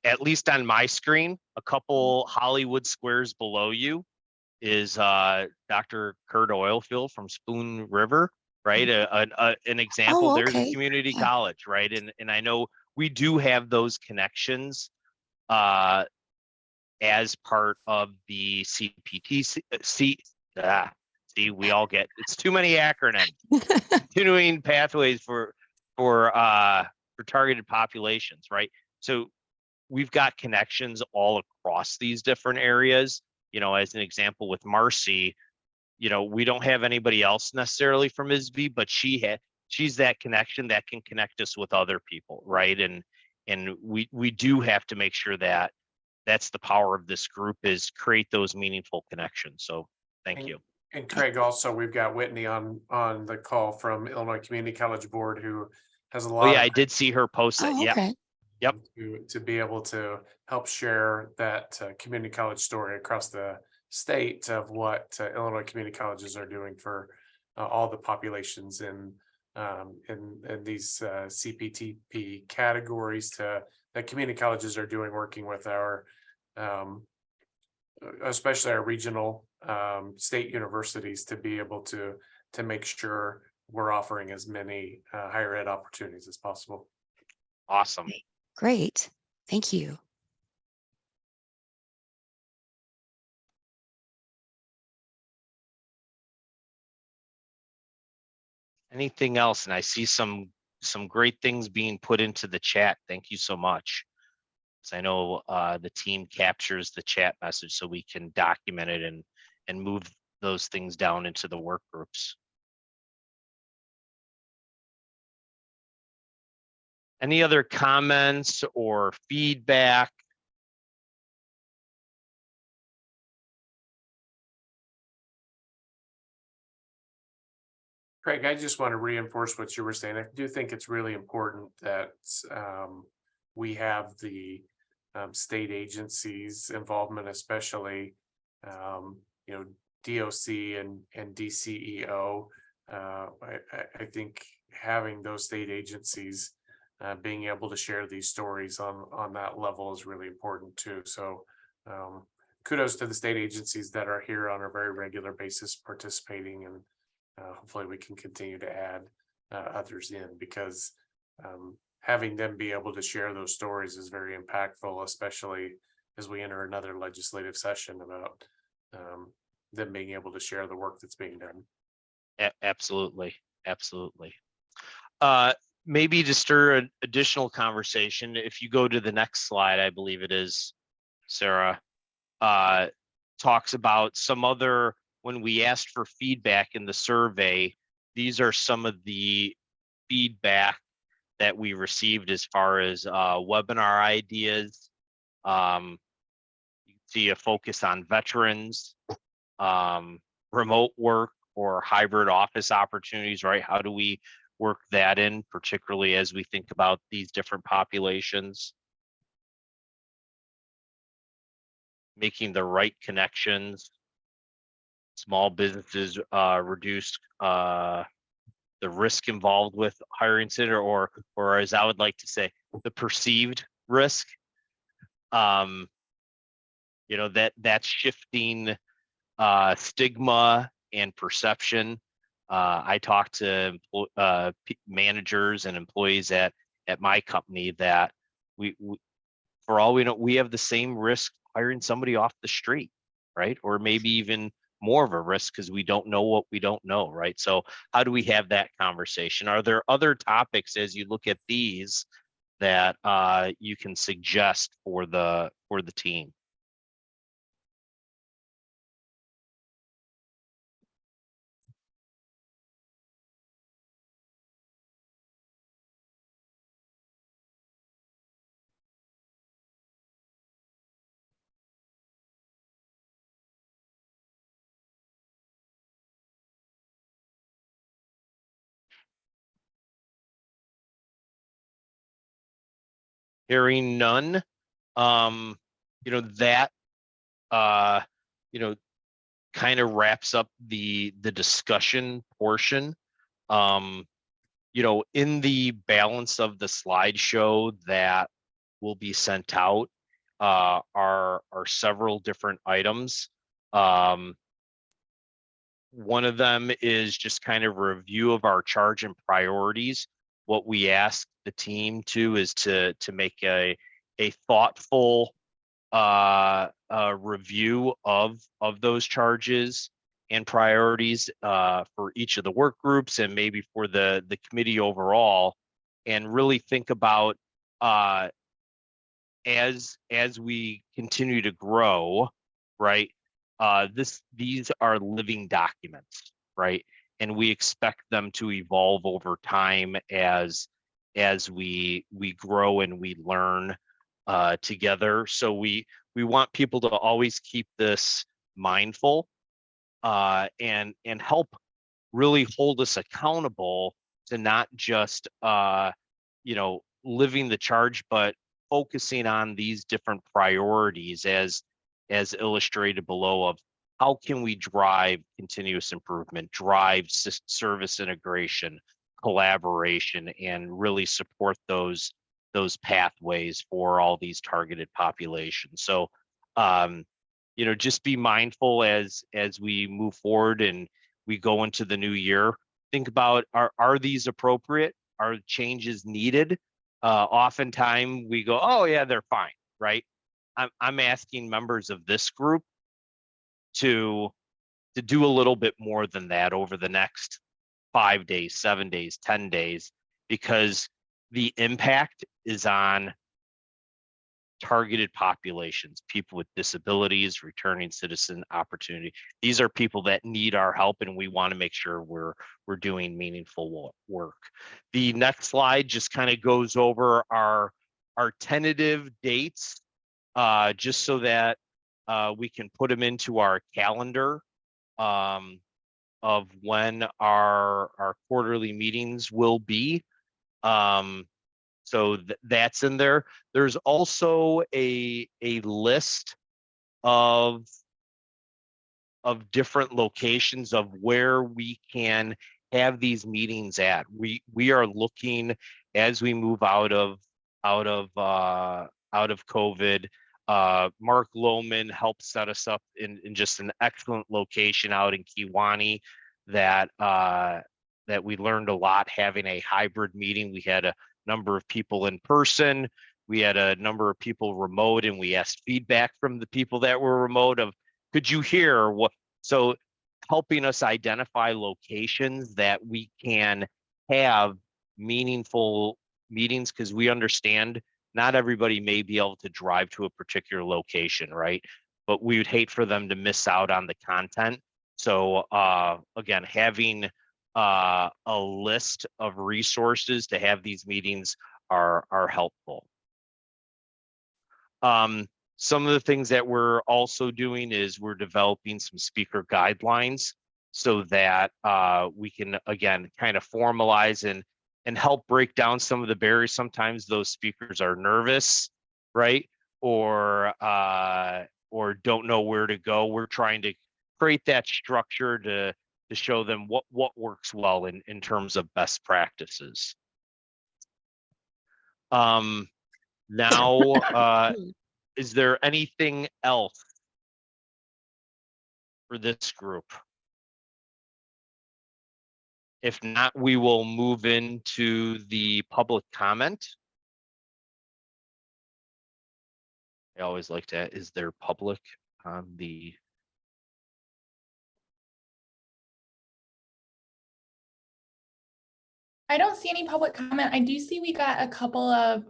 at least on my screen, a couple Hollywood squares below you is Dr. Kurt Oilfield from Spoon River, right? An example. Oh, There's a okay. community Yeah. college, right? And I know we do have those connections as part of the CPTC. See, we all get, it's too many acronyms. Continuing pathways for targeted populations, right? So we've got connections all across these different areas. you know, as an example with Marcy, you know, we don't have anybody else necessarily from ISB, but she's that connection that can connect us with other people, right? And we do have to make sure that that's the power of this group, is create those meaningful connections. So thank you. And Craig, also, we've got Whitney on the call from Illinois Community College Board, who has a lot. Oh yeah, I did see her post that. Oh, Yeah. okay. Yep. To be able to help share that community college story across the state of what Illinois community colleges are doing for all the populations in these CPTP categories that community colleges are doing, working with our especially our regional state universities, to be able to make sure we're offering as many higher ed opportunities as possible. Awesome. Great. Thank you. Anything else? And I see some great things being put into the chat. Thank you so much. So I know the team captures the chat message so we can document it and move those things down into the work groups. Any other comments or feedback? Craig, I just want to reinforce what you were saying. I do think it's really important that we have the state agencies' involvement, especially you know, DOC and DCEO. I think having those state agencies being able to share these stories on that level is really important too. So kudos to the state agencies that are here on a very regular basis participating, and hopefully we can continue to add others in, because having them be able to share those stories is very impactful, especially as we enter another legislative session, about them being able to share the work that's being done. Absolutely. Absolutely. Maybe to stir an additional conversation, if you go to the next slide, I believe it is, Sarah, talks about some other, when we asked for feedback in the survey, these are some of the feedback that we received as far as webinar ideas. You can see a focus on veterans, remote work or hybrid office opportunities, right? How do we work that in, particularly as we think about these different populations? Making the right connections. Small businesses reduce the risk involved with hiring center, or as I would like to say, the perceived risk. You know, that's shifting stigma and perception. I talk to managers and employees at my company that we for all we know, we have the same risk hiring somebody off the street, right? Or maybe even more of a risk because we don't know what we don't know, right? So how do we have that conversation? Are there other topics as you look at these that you can suggest for the team? Hearing none, you know, that you know, kind of wraps up the discussion portion. You know, in the balance of the slideshow that will be sent out are several different items. One of them is just kind of a review of our charge and priorities. What we ask the team to is to make a thoughtful review of those charges and priorities for each of the work groups and maybe for the committee overall, and really think about as we continue to grow, right? these are living documents, right? And we expect them to evolve over time as we grow and we learn together. So we want people to always keep this mindful and help really hold us accountable to not just living the charge, but focusing on these different priorities as illustrated below of how can we drive continuous improvement, drive service integration, collaboration, and really support those pathways for all these targeted populations. So just be mindful as we move forward and we go into the new year. Think about, are these appropriate? Are changes needed? Oftentimes we go, oh yeah, they're fine, right? I'm asking members of this group to do a little bit more than that over the next 5 days, 7 days, 10 days, because the impact is on targeted populations, people with disabilities, returning citizen opportunity. These are people that need our help, and we want to make sure we're doing meaningful work. The next slide just kind of goes over our tentative dates, just so that we can put them into our calendar of when our quarterly meetings will be. So that's in there. There's also a list of different locations of where we can have these meetings at. We are looking as we move out of COVID. Mark Lohman helped set us up in just an excellent location out in Kiwani that we learned a lot having a hybrid meeting. We had a number of people in person. We had a number of people remote, and we asked feedback from the people that were remote of, could you hear what? So helping us identify locations that we can have meaningful meetings, because we understand not everybody may be able to drive to a particular location, right? But we would hate for them to miss out on the content. So again, having a list of resources to have these meetings are helpful. Some of the things that we're also doing is we're developing some speaker guidelines so that we can, again, kind of formalize and help break down some of the barriers. Sometimes those speakers are nervous, right? Or don't know where to go. We're trying to create that structure to show them what works well in terms of best practices. Now, is there anything else for this group? If not, we will move into the public comment. I always like to, is there public on the? I don't see any public comment. I do see we got a couple of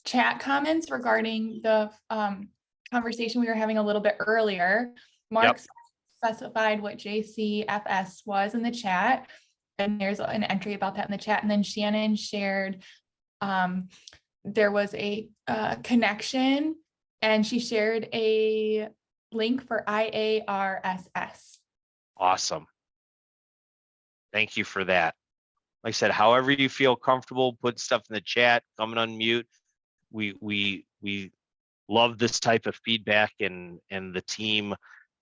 chat comments regarding the conversation we were having a little bit earlier. Mark specified what JCFS was in the chat, and there's an entry about that in the chat. And then Shannon shared there was a connection, and she shared a link for IARSS. Awesome. Thank you for that. Like I said, however you feel comfortable, put stuff in the chat, come and unmute. We love this type of feedback, and the team.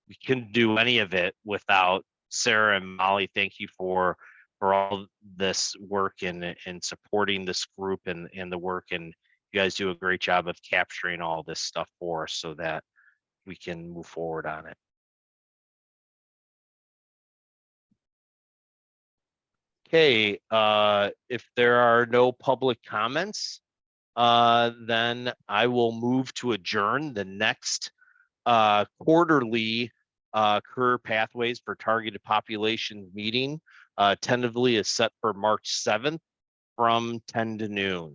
We couldn't do any of it without Sarah and Molly. Thank you for all this work and supporting this group and the work. And you guys do a great job of capturing all this stuff for us so that we can move forward on it. Okay, if there are no public comments, then I will move to adjourn. The next quarterly career pathways for targeted population meeting tentatively is set for March 7th from 10 to noon.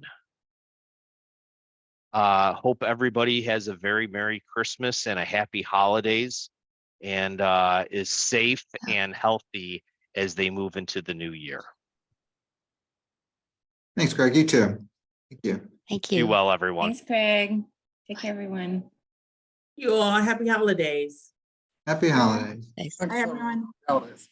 Hope everybody has a very Merry Christmas and a happy holidays. and is safe and healthy as they move into the new year. Thanks, Greg. You too. Thank you. Thank Be you. well, everyone. Thanks, Craig. Take care, everyone. You all, happy holidays. Happy holidays. Thanks. Hi, everyone. Holidays.